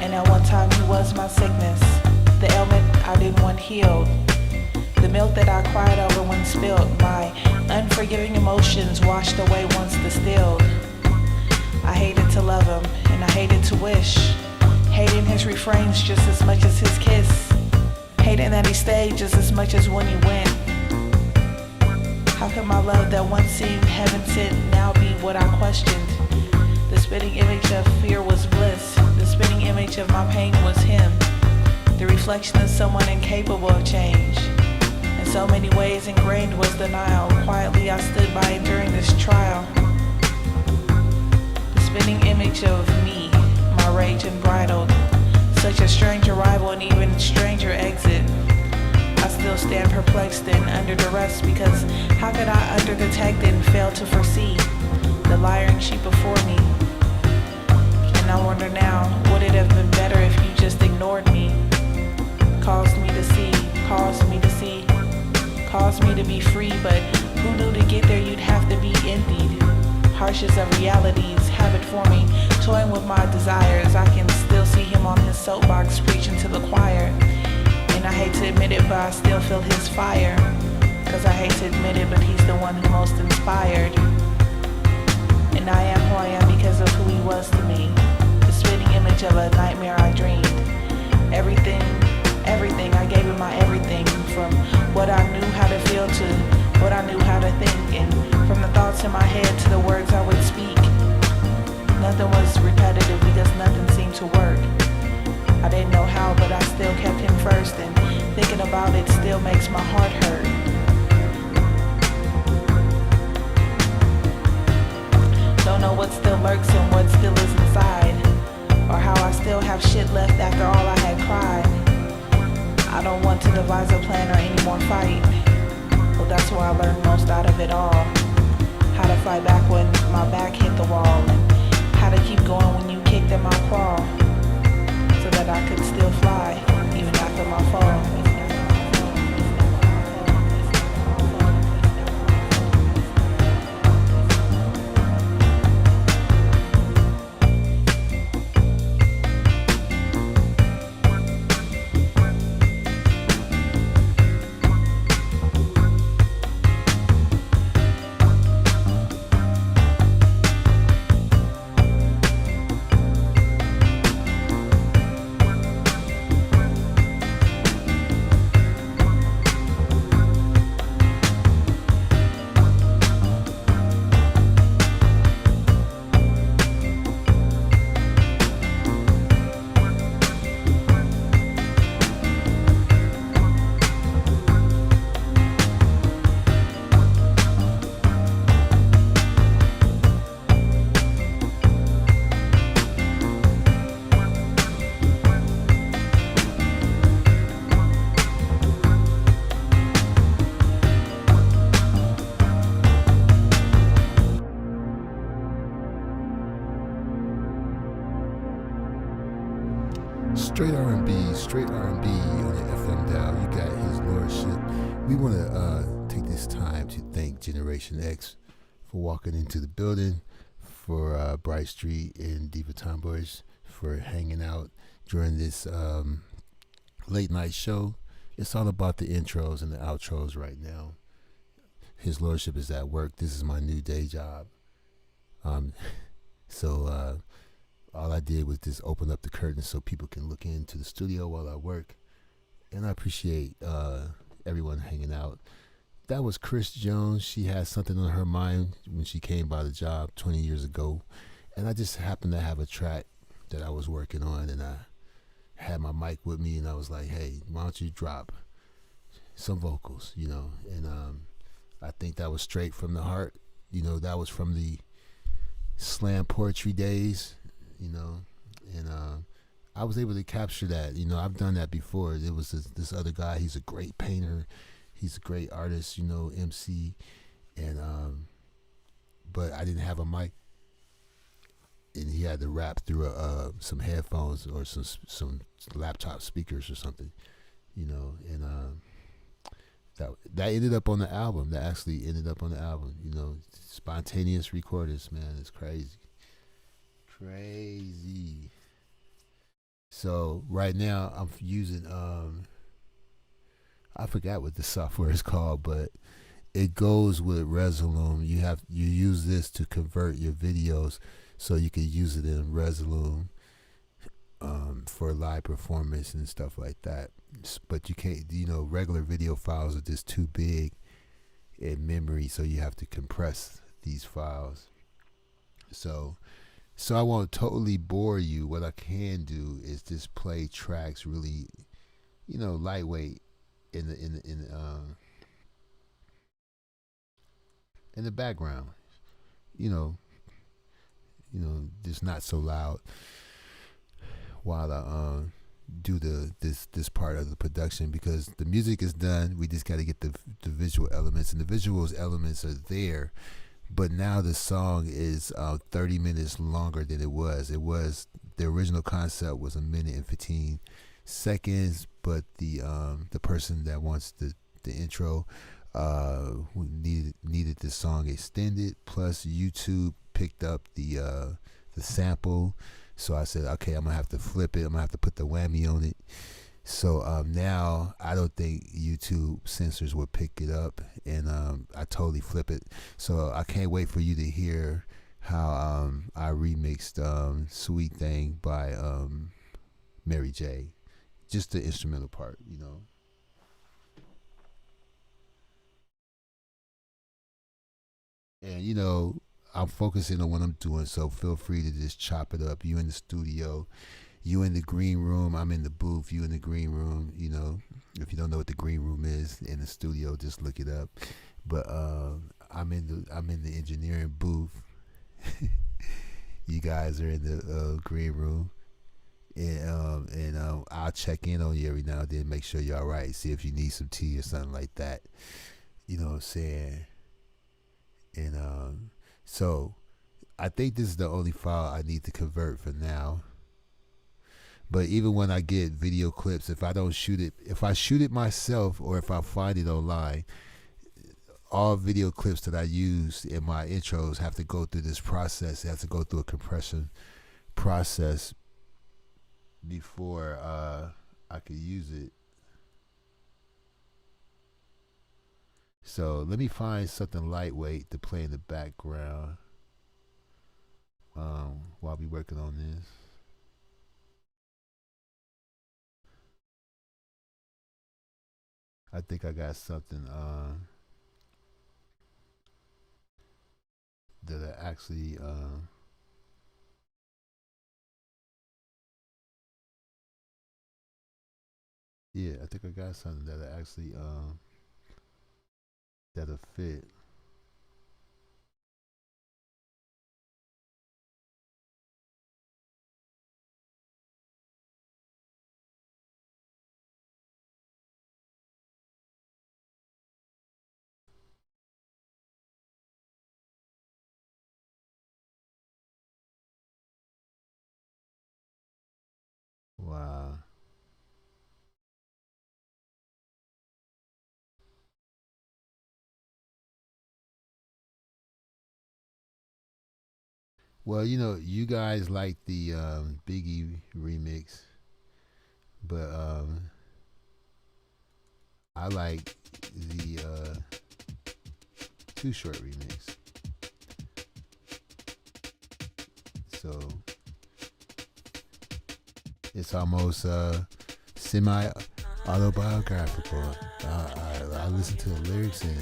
And at one time he was my sickness, the ailment I didn't want healed, the milk that I cried over when spilled, my unforgiving emotions washed away once distilled. I hated to love him, and I hated to wish, hating his refrains just as much as his kiss, hating that he stayed just as much as when he went. How could my love that once seemed heaven sent now be what I questioned? The spitting image of fear was bliss. The spitting image of my pain was him. The reflection of someone incapable of change. In so many ways ingrained was denial. Quietly I stood by enduring this trial. The spitting image of me, my rage unbridled. Such a strange arrival and even stranger exit. I still stand perplexed and under duress, because how could I under-detect and fail to foresee the lying sheep before me? And I wonder now, would it have been better if you just ignored me? realities have it for me, toying with my desires. I can still see him on his soapbox preaching to the choir. And I hate to admit it, but I still feel his fire. Cause I hate to admit it, but he's the one who most inspired. And I am who I am because of who he was to me. The spitting image of a nightmare I dreamed. Everything, I gave him my everything. From what I knew how to feel to what I knew how to think. And from the thoughts in my head to the words I would speak. Nothing was repetitive because nothing seemed to work. I didn't know how, but I still kept him first. And thinking about it still makes my heart hurt. Don't know what still lurks and what still is inside. Or how I still have shit left after all I had cried. I don't want to devise a plan or any more fight. Well, that's where I learned most out of it all. How to fight back when my back hit the wall. And how to keep going when you kicked in my crawl. So that I could still fly, even after my fall. Straight R&B on the FM dial. You got his lordship. We want to take this time to thank Generation X for walking into the building, for Bright Street and Diva Tomboys for hanging out during this late night show. It's all about the intros and the outros right now. His lordship is at work. This is my new day job. So all I did was just open up the curtains so people can look into the studio while I work. And I appreciate everyone hanging out. That was Chris Jones. She had something on her mind when she came by the job 20 years ago. And I just happened to have a track that I was working on, and I had my mic with me, and I was like, hey, why don't you drop some vocals, you know? And I think that was straight from the heart. You know, that was from the slam poetry days, you know, and I was able to capture that. You know, I've done that before. There was this other guy. He's a great painter. He's a great artist, you know, MC, and but I didn't have a mic, and he had to rap through some headphones or some laptop speakers or something, you know, and that ended up on the album. That actually ended up on the album, you know. Spontaneous recordings, man, it's crazy. So right now I'm using I forgot what the software is called, but it goes with Resolume. You use this to convert your videos, so you can use it in Resolume for live performance and stuff like that. But you can't, you know, regular video files are just too big in memory, so you have to compress these files. So I won't totally bore you. What I can do is just play tracks really, you know, lightweight in the background. You know, just not so loud while I do this part of the production, because the music is done. We just got to get the visual elements, and the visual elements are there. But now the song is 30 minutes longer than it was. The original concept was 1 minute and 15 seconds, but the person that wants the intro needed the song extended. Plus YouTube picked up the sample. So I said, okay, I'm gonna have to flip it. I'm gonna have to put the whammy on it. So now I don't think YouTube censors will pick it up, and I totally flip it. So I can't wait for you to hear how I remixed "Sweet Thing" by Mary J. Just the instrumental part, you know. And you know, I'm focusing on what I'm doing, so feel free to just chop it up. You in the studio, you in the green room, I'm in the booth, you in the green room. You know, if you don't know what the green room is in the studio, just look it up. But I'm in the engineering booth. You guys are in the green room, and I'll check in on you every now and then, make sure you're all right, see if you need some tea or something like that. You know what I'm saying? And so I think this is the only file I need to convert for now. But even when I get video clips, if I don't shoot it, if I shoot it myself or if I find it online, all video clips that I use in my intros have to go through this process. They have to go through a compression process before I could use it. So let me find something lightweight to play in the background while we working on this. I think I got something that I actually yeah, I think I got something that I actually that'll fit. Wow. Well, you know, you guys like the Biggie remix, but I like the Too Short remix. So it's almost semi autobiographical. I listened to the lyrics and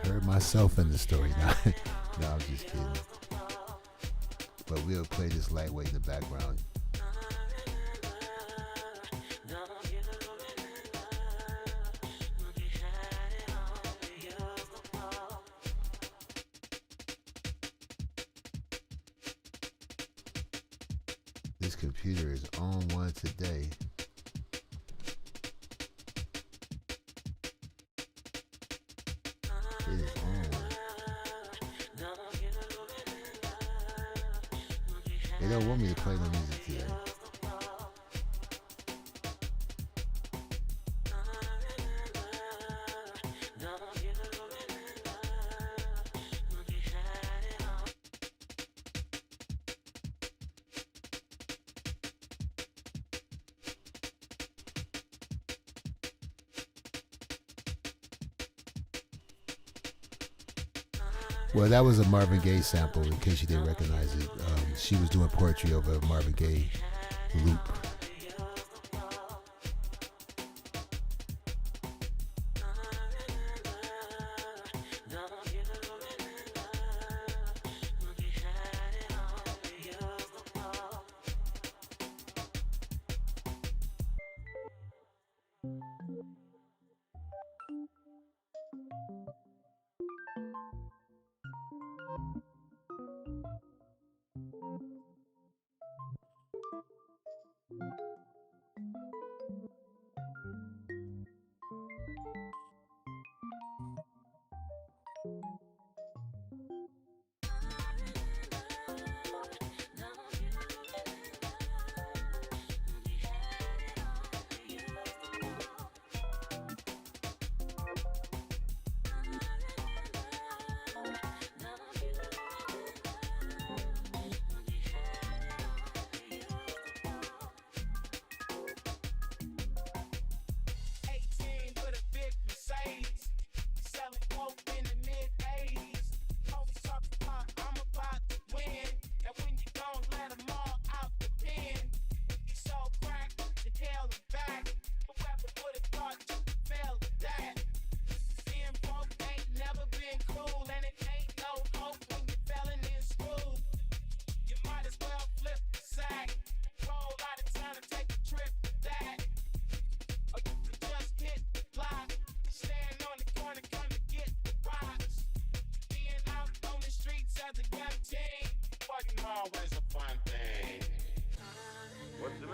heard myself in the story. No, I'm just kidding. But we'll play this lightweight in the background. This computer is on one today. It is on. They don't want me to play no music today. Well, that was a Marvin Gaye sample, in case you didn't recognize it. She was doing poetry over a Marvin Gaye loop.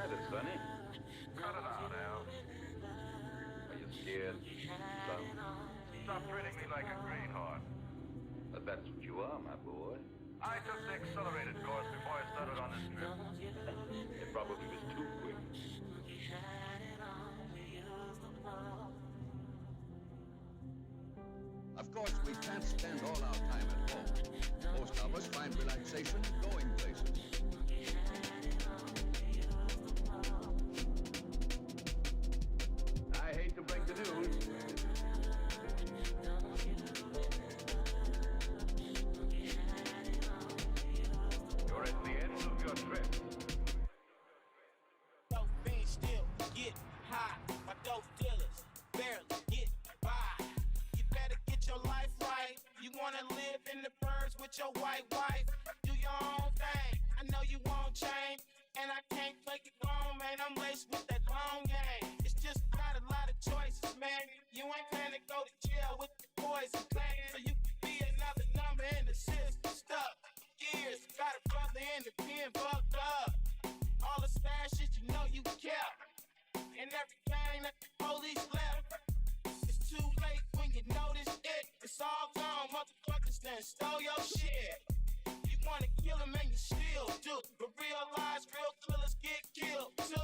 Get it, Sonny. Cut it out, Al. Are you scared? Stop treating me like a greenhorn. But that's what you are, my boy. I took the accelerated course before I started on this trip. It probably was too quick. Of course, we can't spend all our time at home. Most of us find relaxation going places. I hate to break the news. You're at the end of your trip. Dope fiends still get high. My dope dealers barely get by. You better get your life right. You wanna live in the birds with your white wife. Do your own thing. I know you won't change. And I can't play it long, man. I'm laced with that long game. It's just not a lot of choices, man. You ain't planning to go to jail with the boys and clan. So you can be another number in the system. Stuck years. Got a brother in the pen bugged up. All the sad shit you know you kept. And everything that the police left. It's too late when you notice it. It's all gone, motherfuckers done stole your shit. You wanna kill him and you still do. But realize real killers get killed too.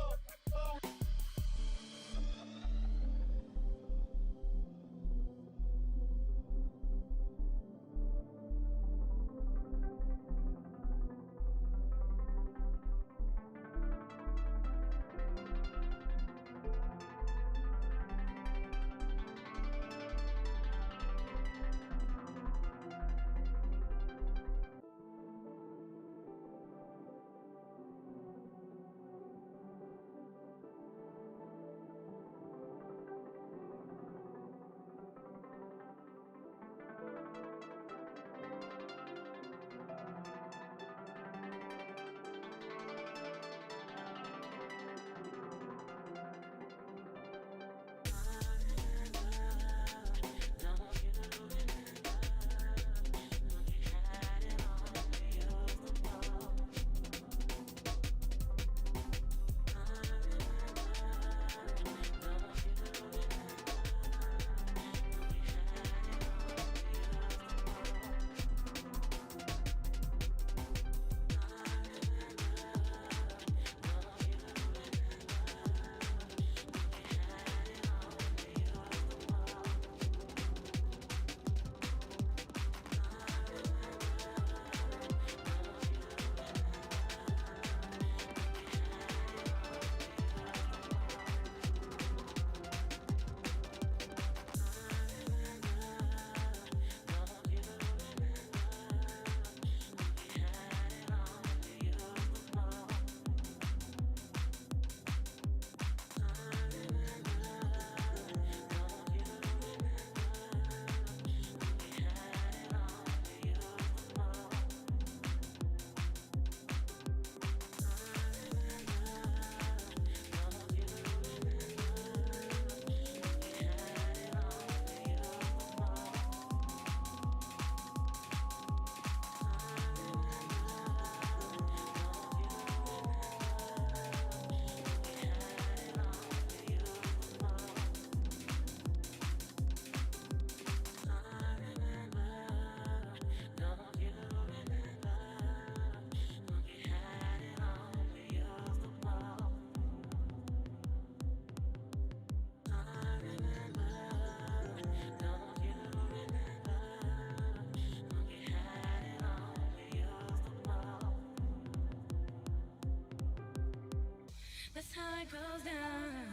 That's how it goes down.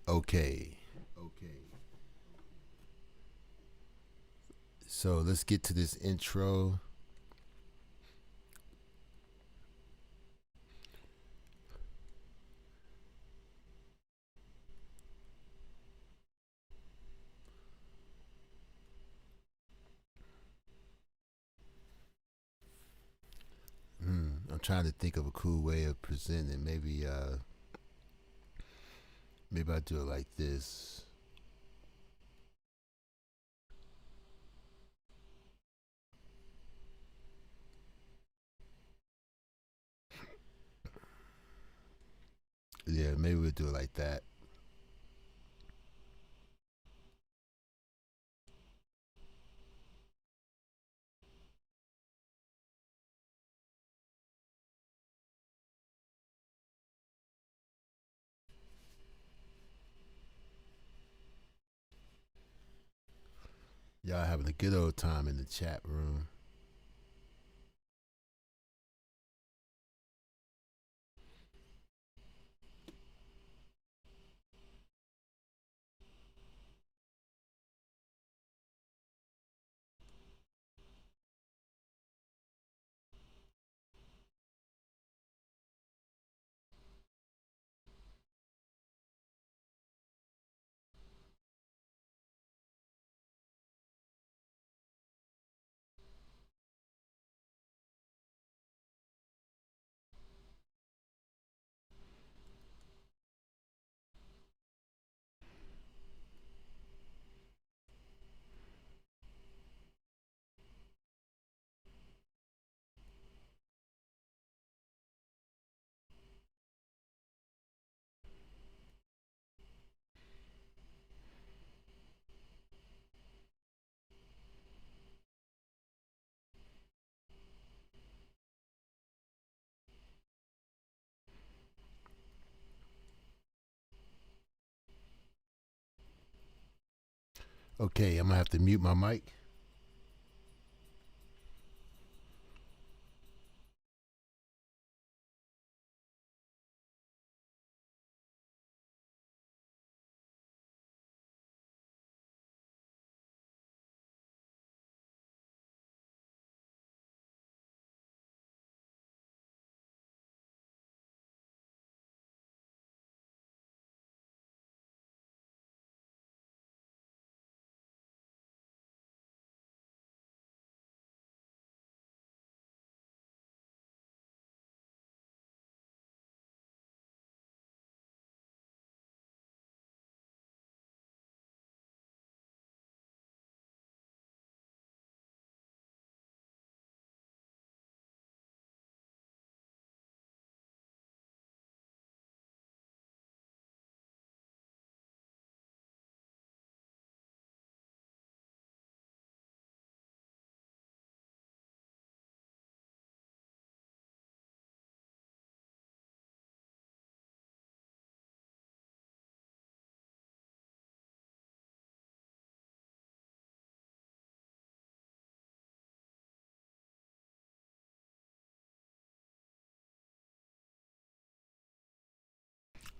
Okay. So let's get to this intro. trying to think of a cool way of presenting. Maybe I do it like this. Yeah, maybe we'll do it like that. Y'all having a good old time in the chat room. Okay, I'm gonna have to mute my mic.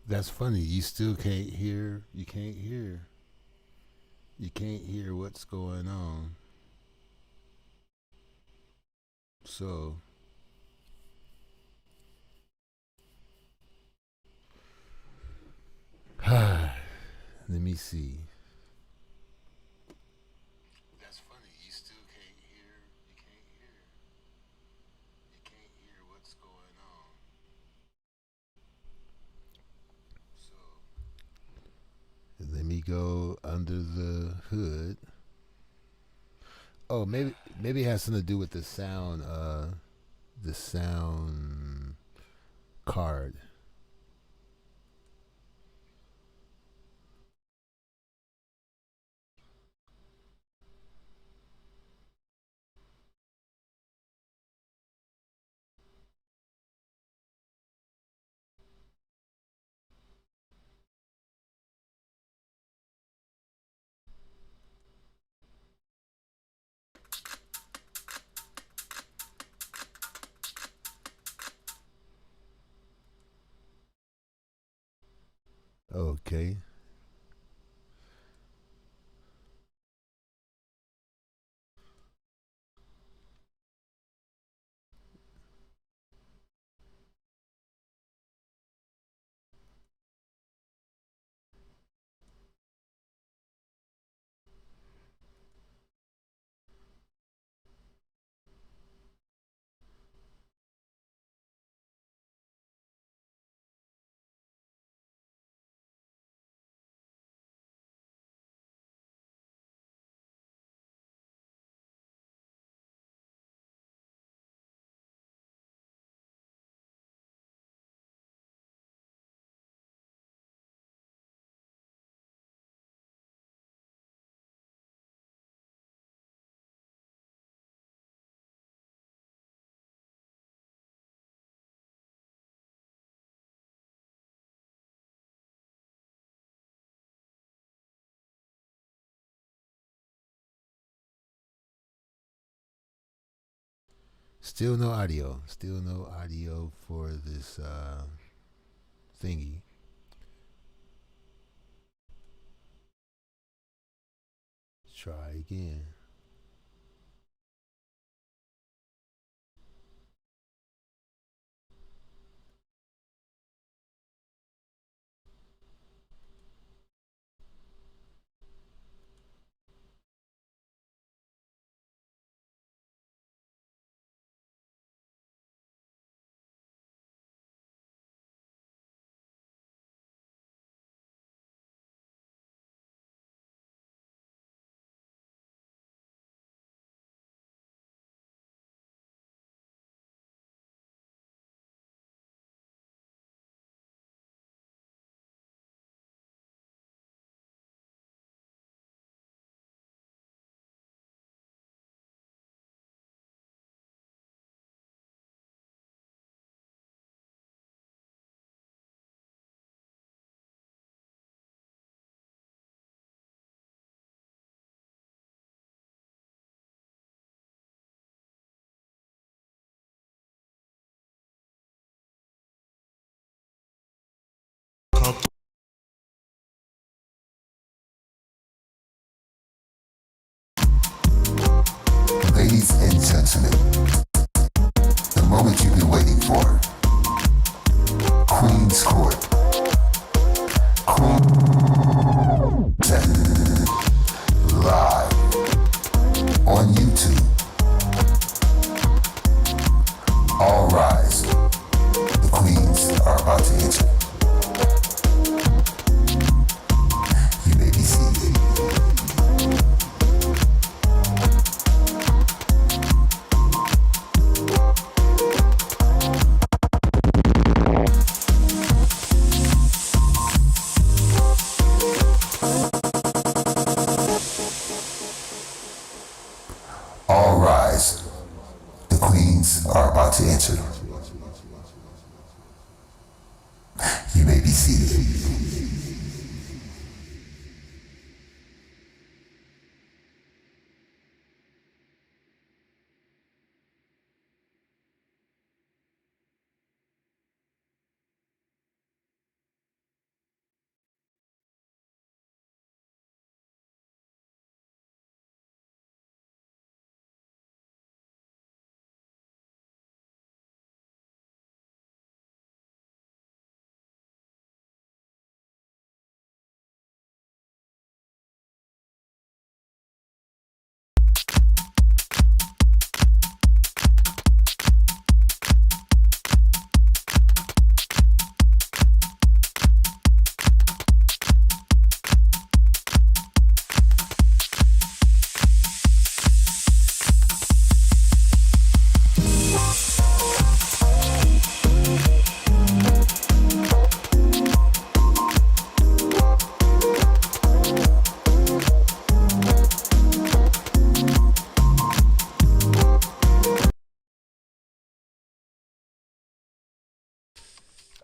That's funny. You still can't hear. You can't hear. You can't hear what's going on. So let me see. That's funny. You still can't hear. You can't hear. You can't hear what's going on. So let me go under the hood. Oh, maybe it has something to do with the sound. The sound card. Okay. Still no audio. Still no audio for this thingy. Let's try again. Ladies and gentlemen, the moment you've been waiting for. Queen's Court. Queen live on YouTube. All rise. The queens are about to enter. You may be seated. All rise. The queens are about to enter. You may be seated.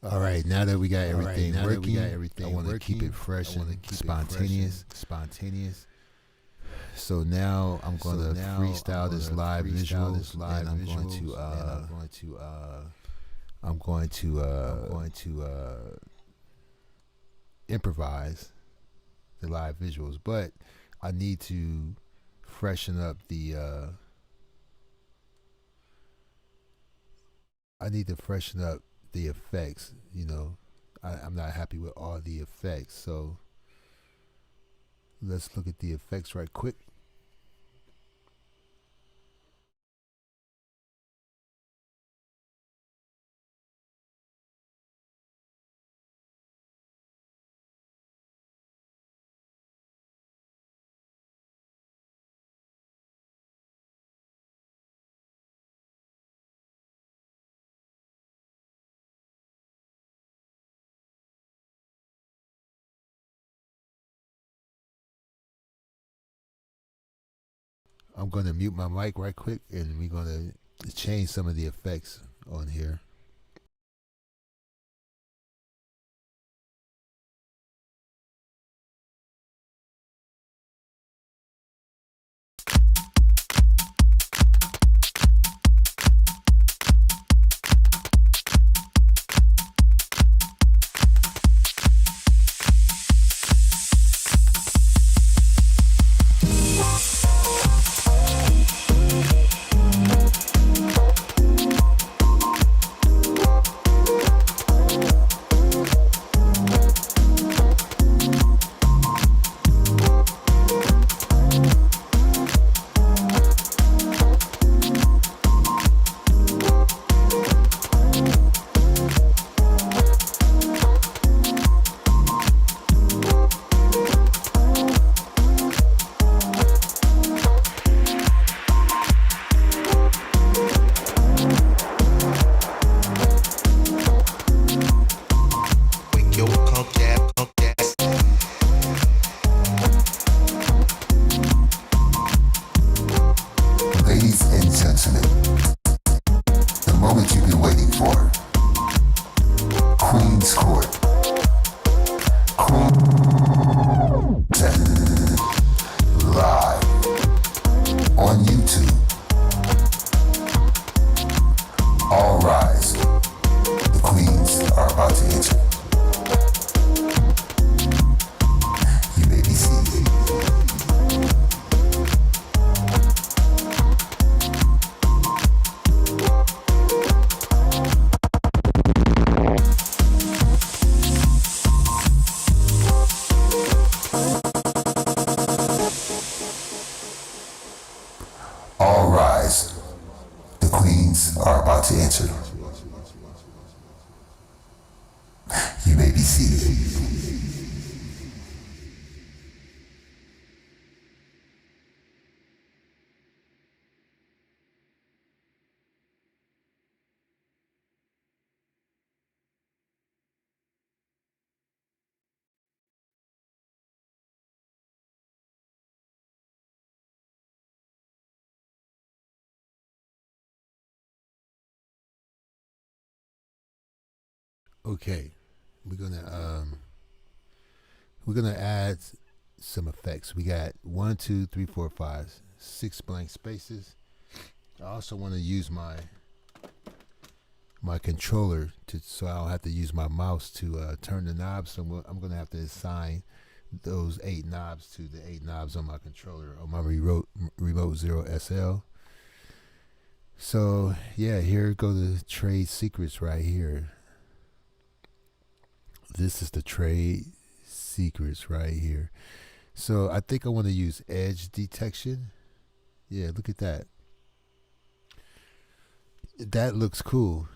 All right, now that we got everything working, I want to keep it fresh and spontaneous. So now I'm going to freestyle this live visual, and I'm going to improvise the live visuals, but I need to freshen up the effects. You know, I'm not happy with all the effects, so let's look at the effects right quick. I'm going to mute my mic right quick, and we're going to change some of the effects on here. Okay, we're gonna add some effects. We got 1, 2, 3, 4, 5, 6 blank spaces. I also want to use my controller so I don't have to use my mouse to turn the knobs. So I'm gonna have to assign those 8 knobs to the 8 knobs on my controller on my Remote Zero SL. So yeah, here go the trade secrets right here. This is the trade secrets right here. So I think I want to use edge detection. Yeah, look at that. That looks cool.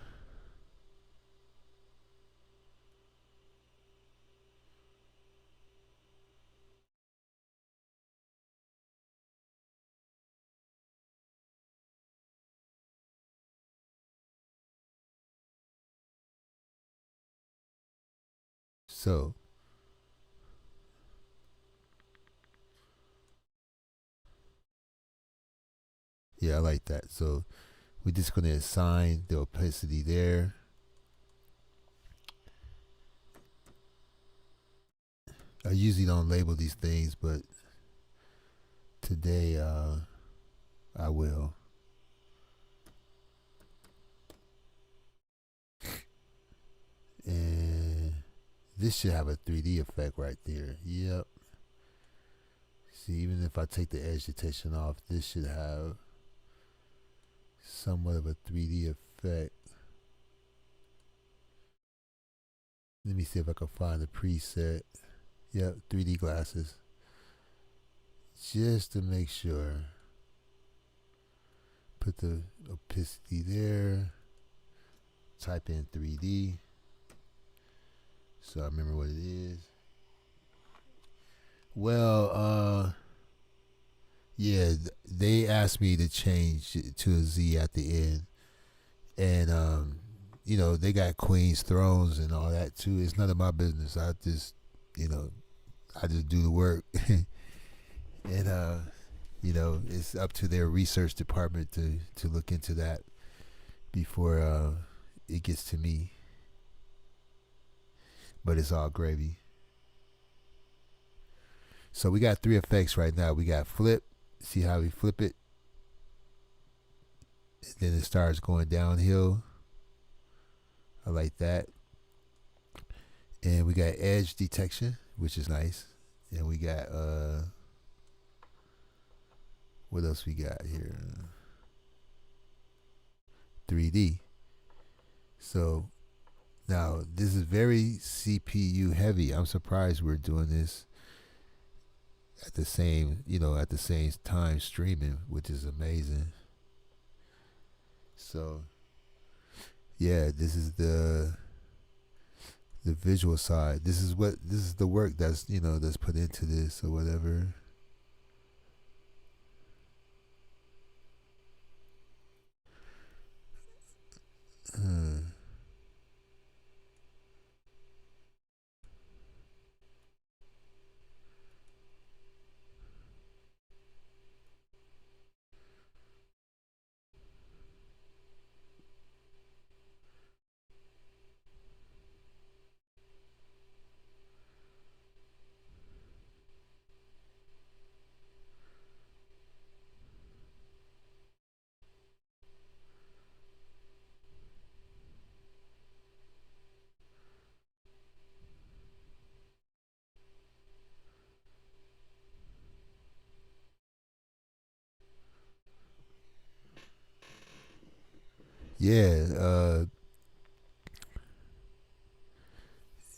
So yeah, I like that. So we're just going to assign the opacity there. I usually don't label these things, but today I will. And this should have a 3D effect right there. Yep. See, even if I take the edge detection off, this should have somewhat of a 3D effect. Let me see if I can find the preset. Yep, 3D glasses. Just to make sure. Put the opacity there. Type in 3D. So I remember what it is. Well, yeah, they asked me to change it to a Z at the end. And, you know, they got Queen's Thrones and all that too. It's none of my business. I just, you know, I just do the work. And, you know, it's up to their research department to look into that before it gets to me. But it's all gravy. So we got 3 effects right now. We got flip. See how we flip it? And then it starts going downhill. I like that. And we got edge detection, which is nice. And we got what else we got here? 3D. So now this is very CPU heavy. I'm surprised we're doing this at the same, you know, at the same time streaming, which is amazing. So yeah, this is the visual side. This is the work that's, you know, that's put into this or whatever. Yeah,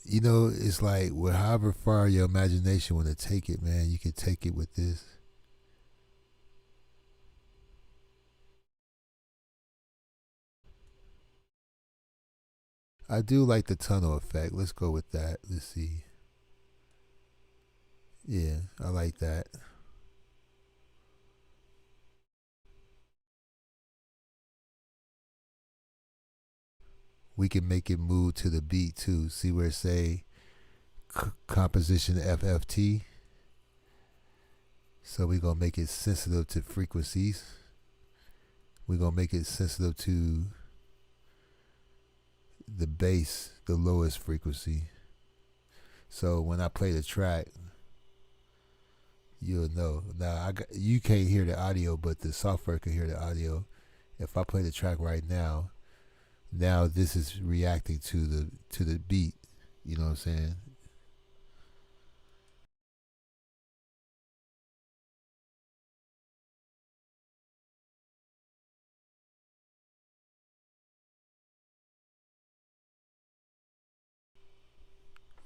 you know, it's like, well, however far your imagination want to take it, man, you can take it with this. I do like the tunnel effect. Let's go with that. Let's see. Yeah, I like that. We can make it move to the beat too. See where it say composition FFT. So we're going to make it sensitive to frequencies. We're going to make it sensitive to the bass, the lowest frequency. So when I play the track, you'll know. Now you can't hear the audio, but the software can hear the audio. If I play the track right now, this is reacting to the beat. You know what I'm saying?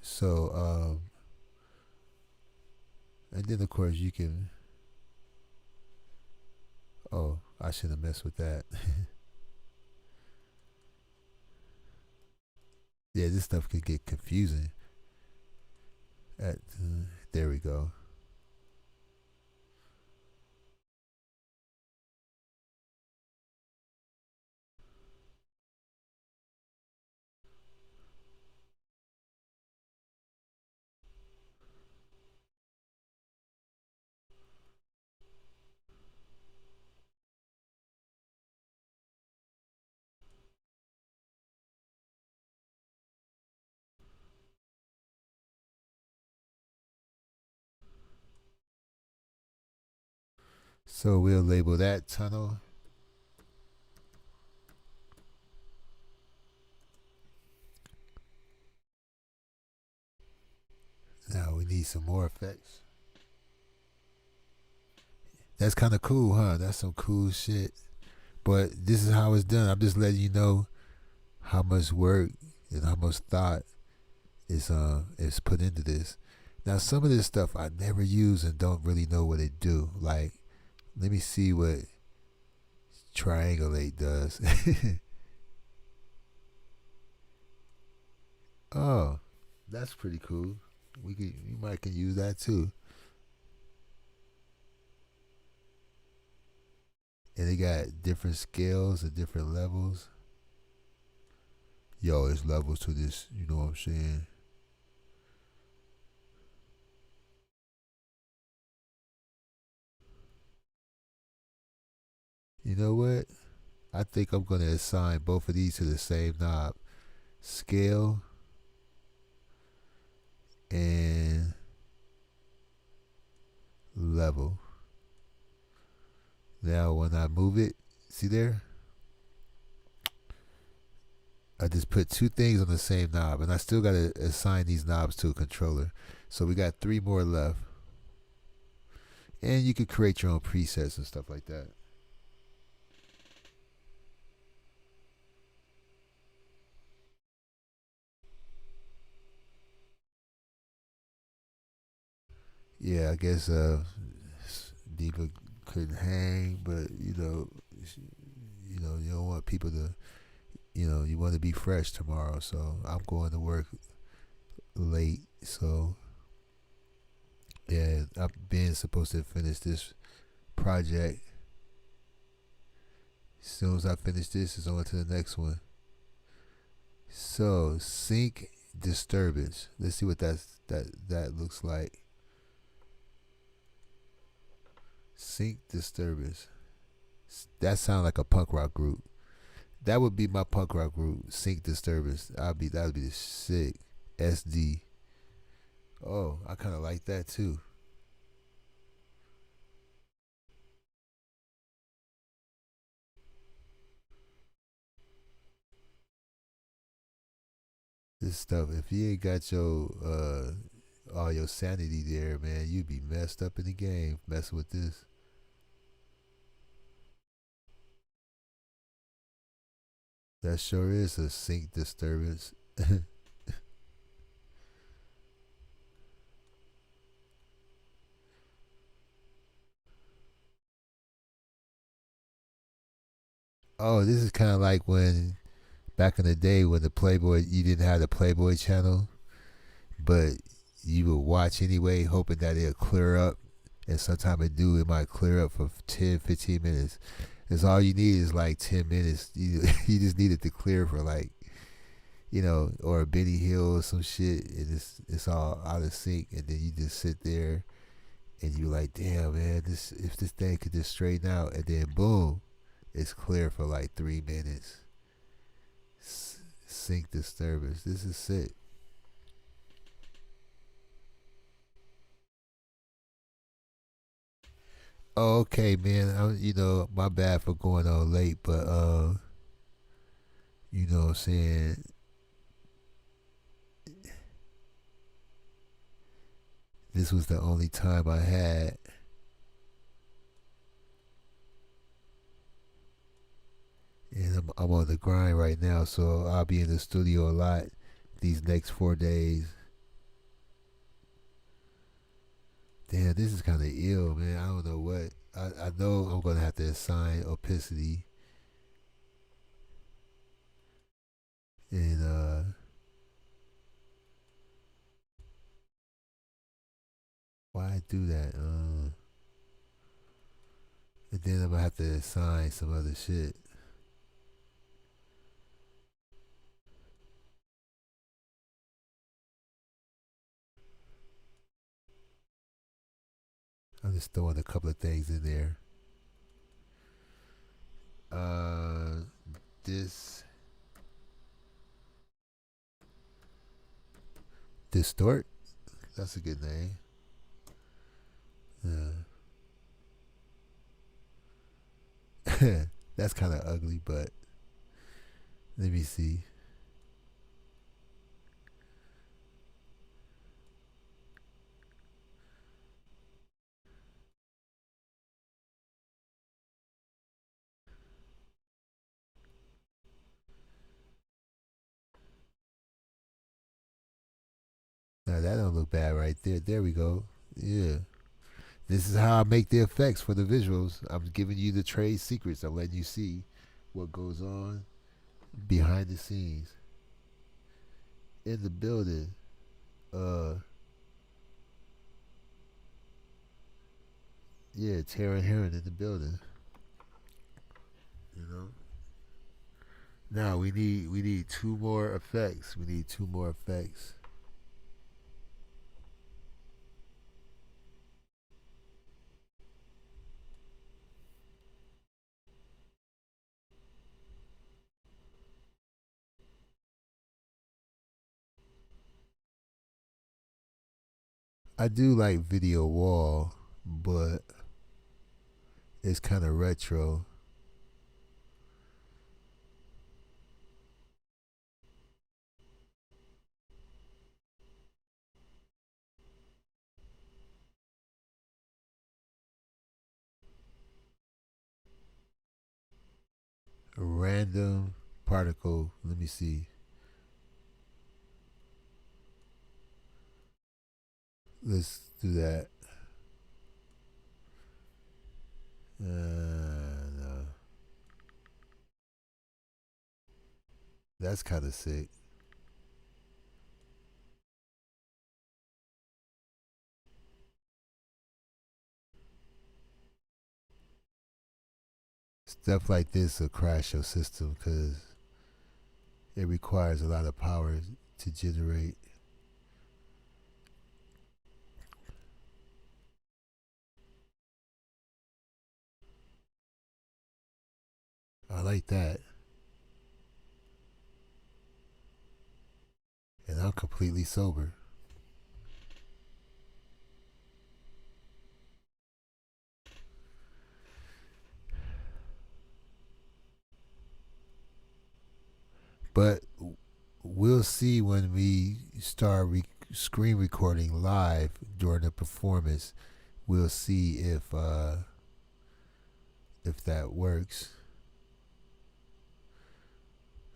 So and then of course you can. Oh, I shouldn't have messed with that. Yeah, this stuff could get confusing. There we go. So we'll label that tunnel. Now we need some more effects. That's kind of cool, huh? That's some cool shit. But this is how it's done. I'm just letting you know how much work and how much thought is put into this. Now some of this stuff I never use and don't really know what it do. Like, let me see what triangulate does. Oh, that's pretty cool. We might can use that too. And they got different scales and different levels. Yo, it's levels to this, you know what I'm saying? You know what? I think I'm going to assign both of these to the same knob. Scale and level. Now when I move it, see there? I just put two things on the same knob, and I still got to assign these knobs to a controller. So we got 3 more left. And you could create your own presets and stuff like that. Yeah, I guess Diva couldn't hang, but you know, you don't want people to, you want to be fresh tomorrow. So I'm going to work late. So yeah, I've been supposed to finish this project. As soon as I finish this, it's on to the next one. So sync disturbance. Let's see what that looks like. Sync disturbance. That sounds like a punk rock group. That would be my punk rock group. Sync disturbance. That would be the sick. SD. Oh, I kind of like that too. This stuff. If you ain't got your all your sanity there, man, you'd be messed up in the game messing with this. That sure is a sync disturbance. Oh, this is kind of like when back in the day when the Playboy, you didn't have the Playboy channel, but you would watch anyway, hoping that it'll clear up. And sometimes it might clear up for 10, 15 minutes. That's all you need is like 10 minutes. You just need it to clear for like, or a Benny Hill or some shit, and it's all out of sync, and then you just sit there and you like, damn man, if this thing could just straighten out, and then boom, it's clear for like 3 minutes. Sync disturbance. This is sick. Oh, okay, man. My bad for going on late, but you know what I'm saying. This was the only time I had. And I'm on the grind right now, so I'll be in the studio a lot these next 4 days. Damn, this is kind of ill, man. I don't know what. I know I'm going to have to assign opacity. And, why I do that? And then I'm going to have to assign some other shit. I'm just throwing a couple of things in there. This Distort. That's a good name. Yeah. That's kind of ugly, but let me see. Now that don't look bad right there. There we go. Yeah. This is how I make the effects for the visuals. I'm giving you the trade secrets. I'm letting you see what goes on behind the scenes. In the building. Yeah, Tara Heron in the building. You know? Now we need two more effects. We need two more effects. I do like Video Wall, but it's kind of retro. A random particle. Let me see. Let's do that. No. That's kind of sick. Stuff like this will crash your system because it requires a lot of power to generate. I like that. And I'm completely sober. But we'll see when we start screen recording live during the performance. We'll see if that works.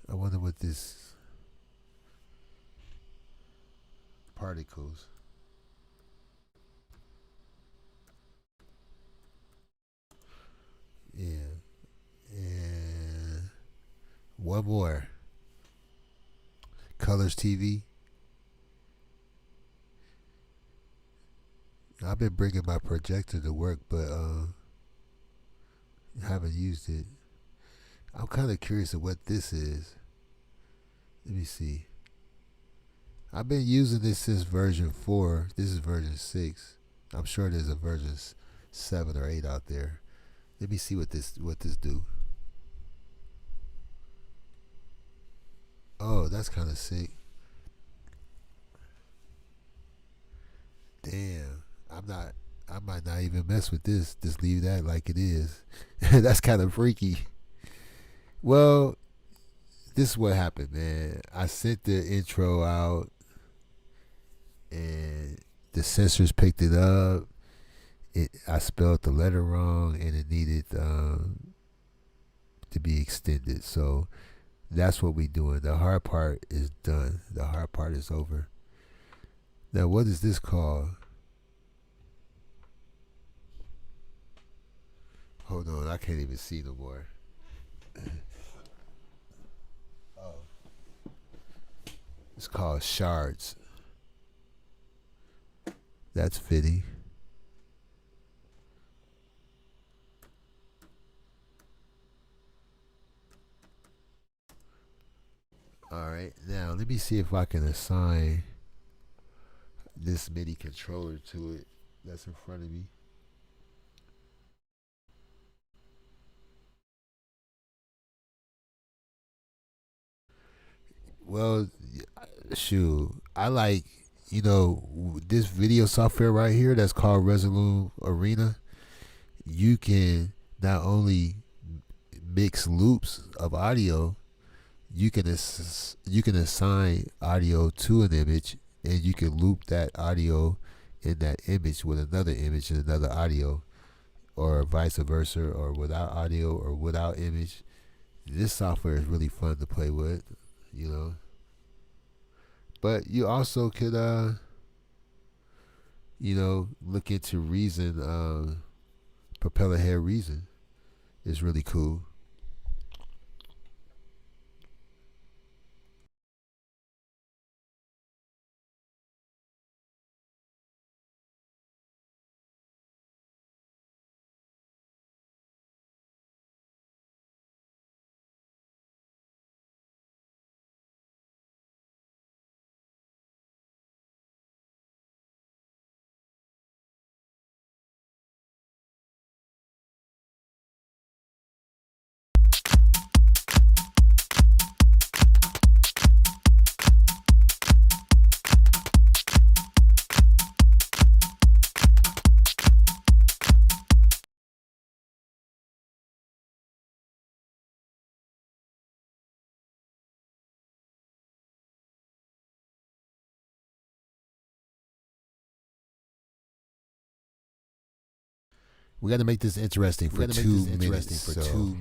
I wonder what this particles. Yeah. And one more. Colors TV. I've been bringing my projector to work, but haven't used it. I'm kind of curious of what this is. Let me see. I've been using this since version 4. This is version 6. I'm sure there's a version 7 or 8 out there. Let me see what this do. Oh, that's kind of sick. Damn, I'm not. I might not even mess with this. Just leave that like it is. That's kind of freaky. Well, this is what happened, man. I sent the intro out, and the censors picked it up. I spelled the letter wrong, and it needed to be extended. So that's what we doing. The hard part is done. The hard part is over. Now, what is this called? Hold on, I can't even see no more. Oh. It's called Shards. That's fitting. Alright, now let me see if I can assign this MIDI controller to it that's in front of me. Well, shoot, I like, this video software right here that's called Resolute Arena. You can not only mix loops of audio, you can assign audio to an image, and you can loop that audio in that image with another image and another audio, or vice versa, or without audio or without image. This software is really fun to play with, But you also could, look into Reason. Propeller Head Reason is really cool. We got to make this interesting for 2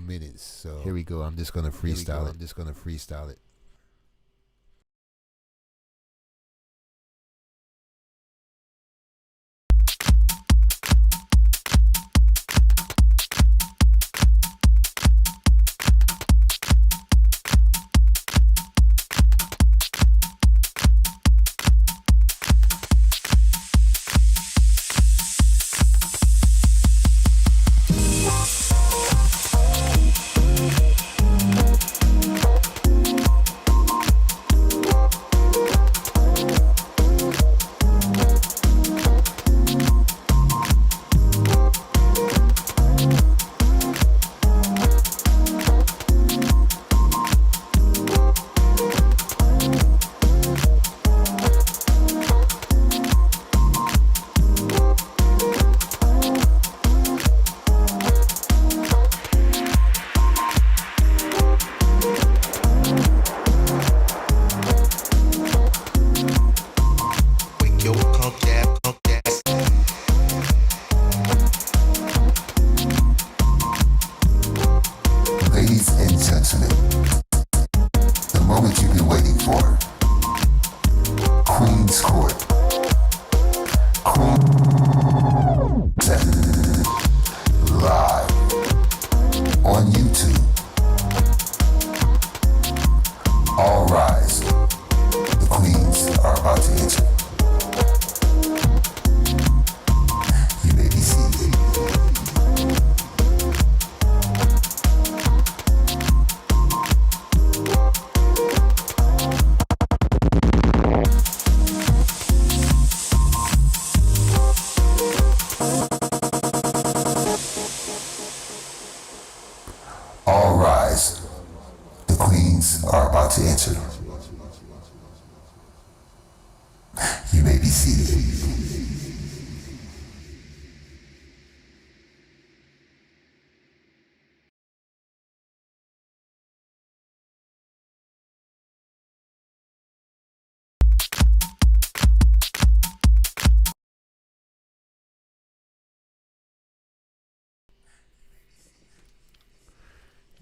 minutes. So here we go. I'm just gonna freestyle it.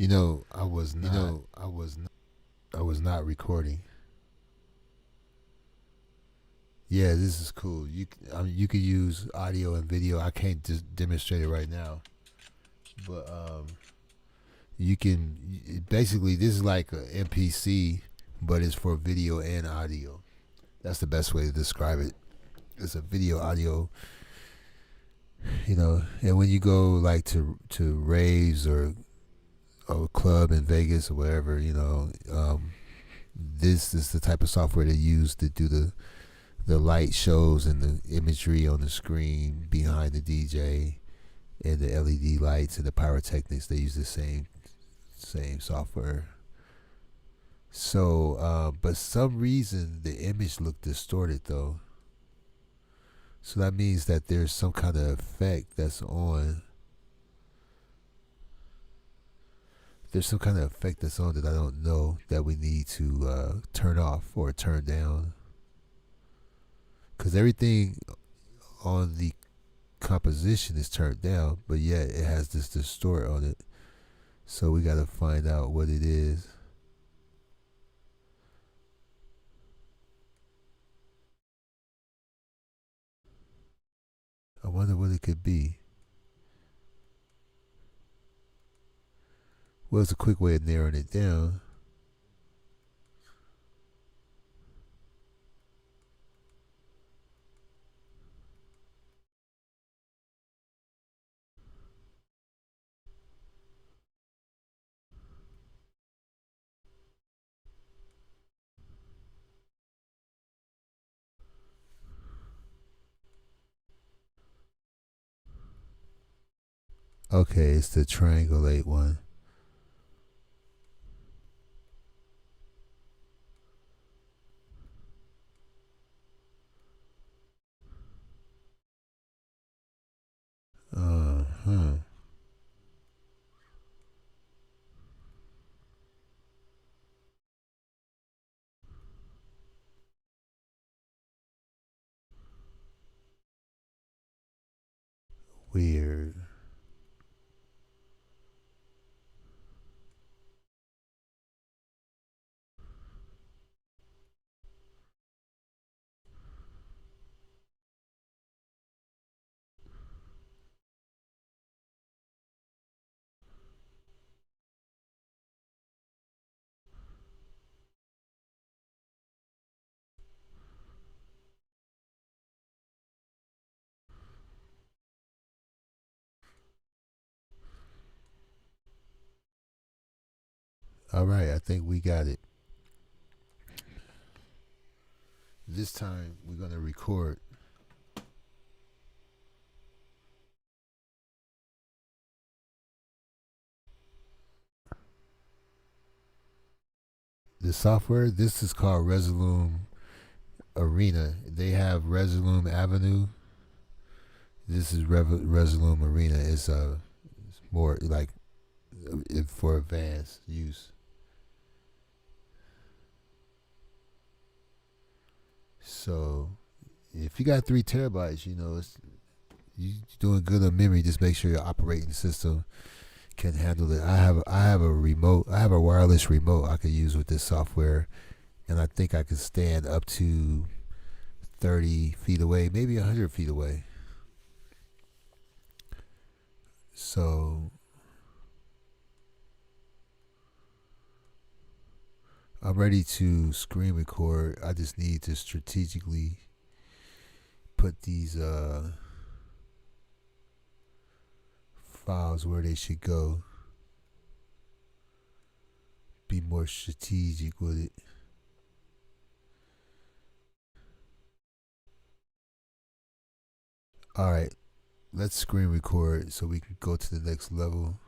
I was not. I was not recording. Yeah, this is cool. You could use audio and video. I can't just demonstrate it right now, but you can. Basically, this is like a MPC, but it's for video and audio. That's the best way to describe it. It's a video audio. And when you go like to raves or a club in Vegas or wherever, this is the type of software they use to do the light shows and the imagery on the screen behind the DJ and the LED lights and the pyrotechnics. They use the same software. So, but some reason the image looked distorted though. So that means that there's some kind of effect that's on. There's some kind of effect that's on that I don't know that we need to turn off or turn down. Because everything on the composition is turned down, but yet it has this distort on it. So we got to find out what it is. I wonder what it could be. Well, it's a quick way of narrowing it down. Okay, it's the triangulate one. Uh-huh. Weird. All right, I think we got it. This time we're going to record. The software, this is called Resolume Arena. They have Resolume Avenue. This is Resolume Arena. It's more like for advanced use. So if you got 3 terabytes, you're doing good on memory. Just make sure your operating system can handle it. I have a remote. I have a wireless remote I could use with this software, and I think I could stand up to 30 feet away, maybe 100 feet away. So I'm ready to screen record. I just need to strategically put these files where they should go. Be more strategic with it. All right, let's screen record so we can go to the next level.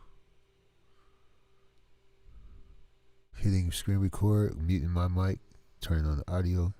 Hitting screen record, muting my mic, turning on the audio.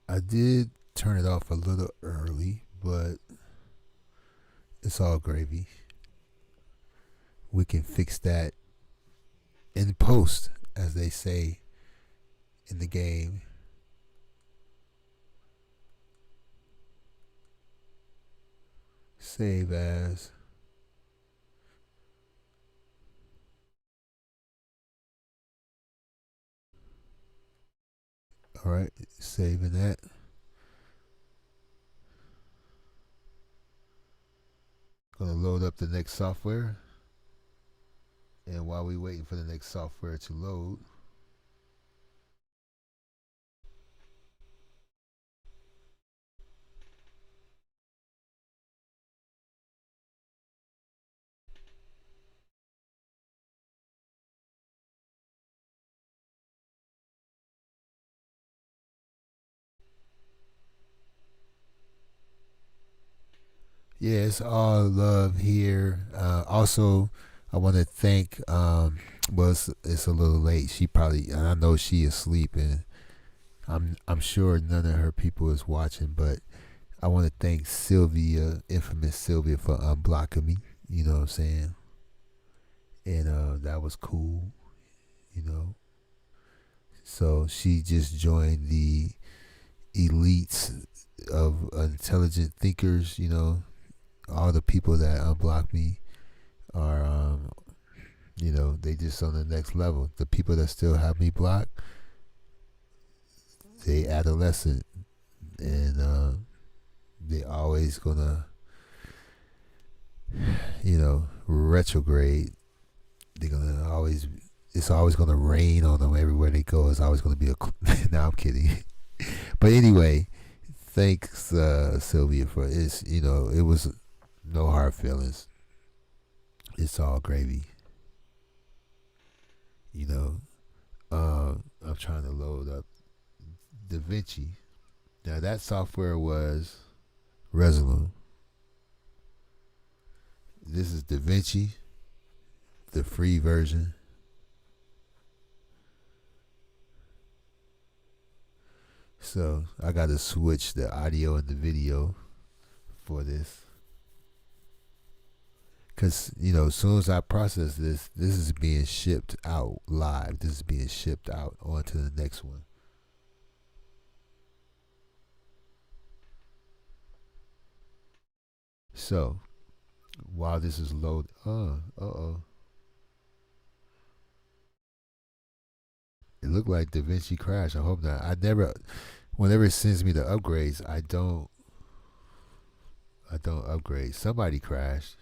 I did turn it off a little early, but it's all gravy. We can fix that in post, as they say in the game. Save as. All right, saving that. Gonna load up the next software. And while we waiting for the next software to load, yeah, it's all love here. Also, I want to thank. Well, it's a little late. She probably, and I know she is sleeping. I'm sure none of her people is watching, but I want to thank Sylvia, infamous Sylvia, for unblocking me. You know what I'm saying? And that was cool. You know. So she just joined the elites of intelligent thinkers. You know, all the people that unblock me are, you know, they just on the next level. The people that still have me blocked, they adolescent, and they always gonna, you know, retrograde. They're gonna always, it's always gonna rain on them everywhere they go. It's always gonna be a. Now I'm kidding, but anyway, thanks Sylvia for it's. You know, it was no hard feelings. It's all gravy. You know, I'm trying to load up DaVinci. Now that software was Resolute. This is DaVinci, the free version. So I got to switch the audio and the video for this. Because, you know, as soon as I process this, this is being shipped out live. This is being shipped out onto the next one. So, while this is loaded, it looked like DaVinci crashed. I hope not. I never, whenever it sends me the upgrades, I don't upgrade. Somebody crashed.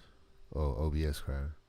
Oh, OBS crashed.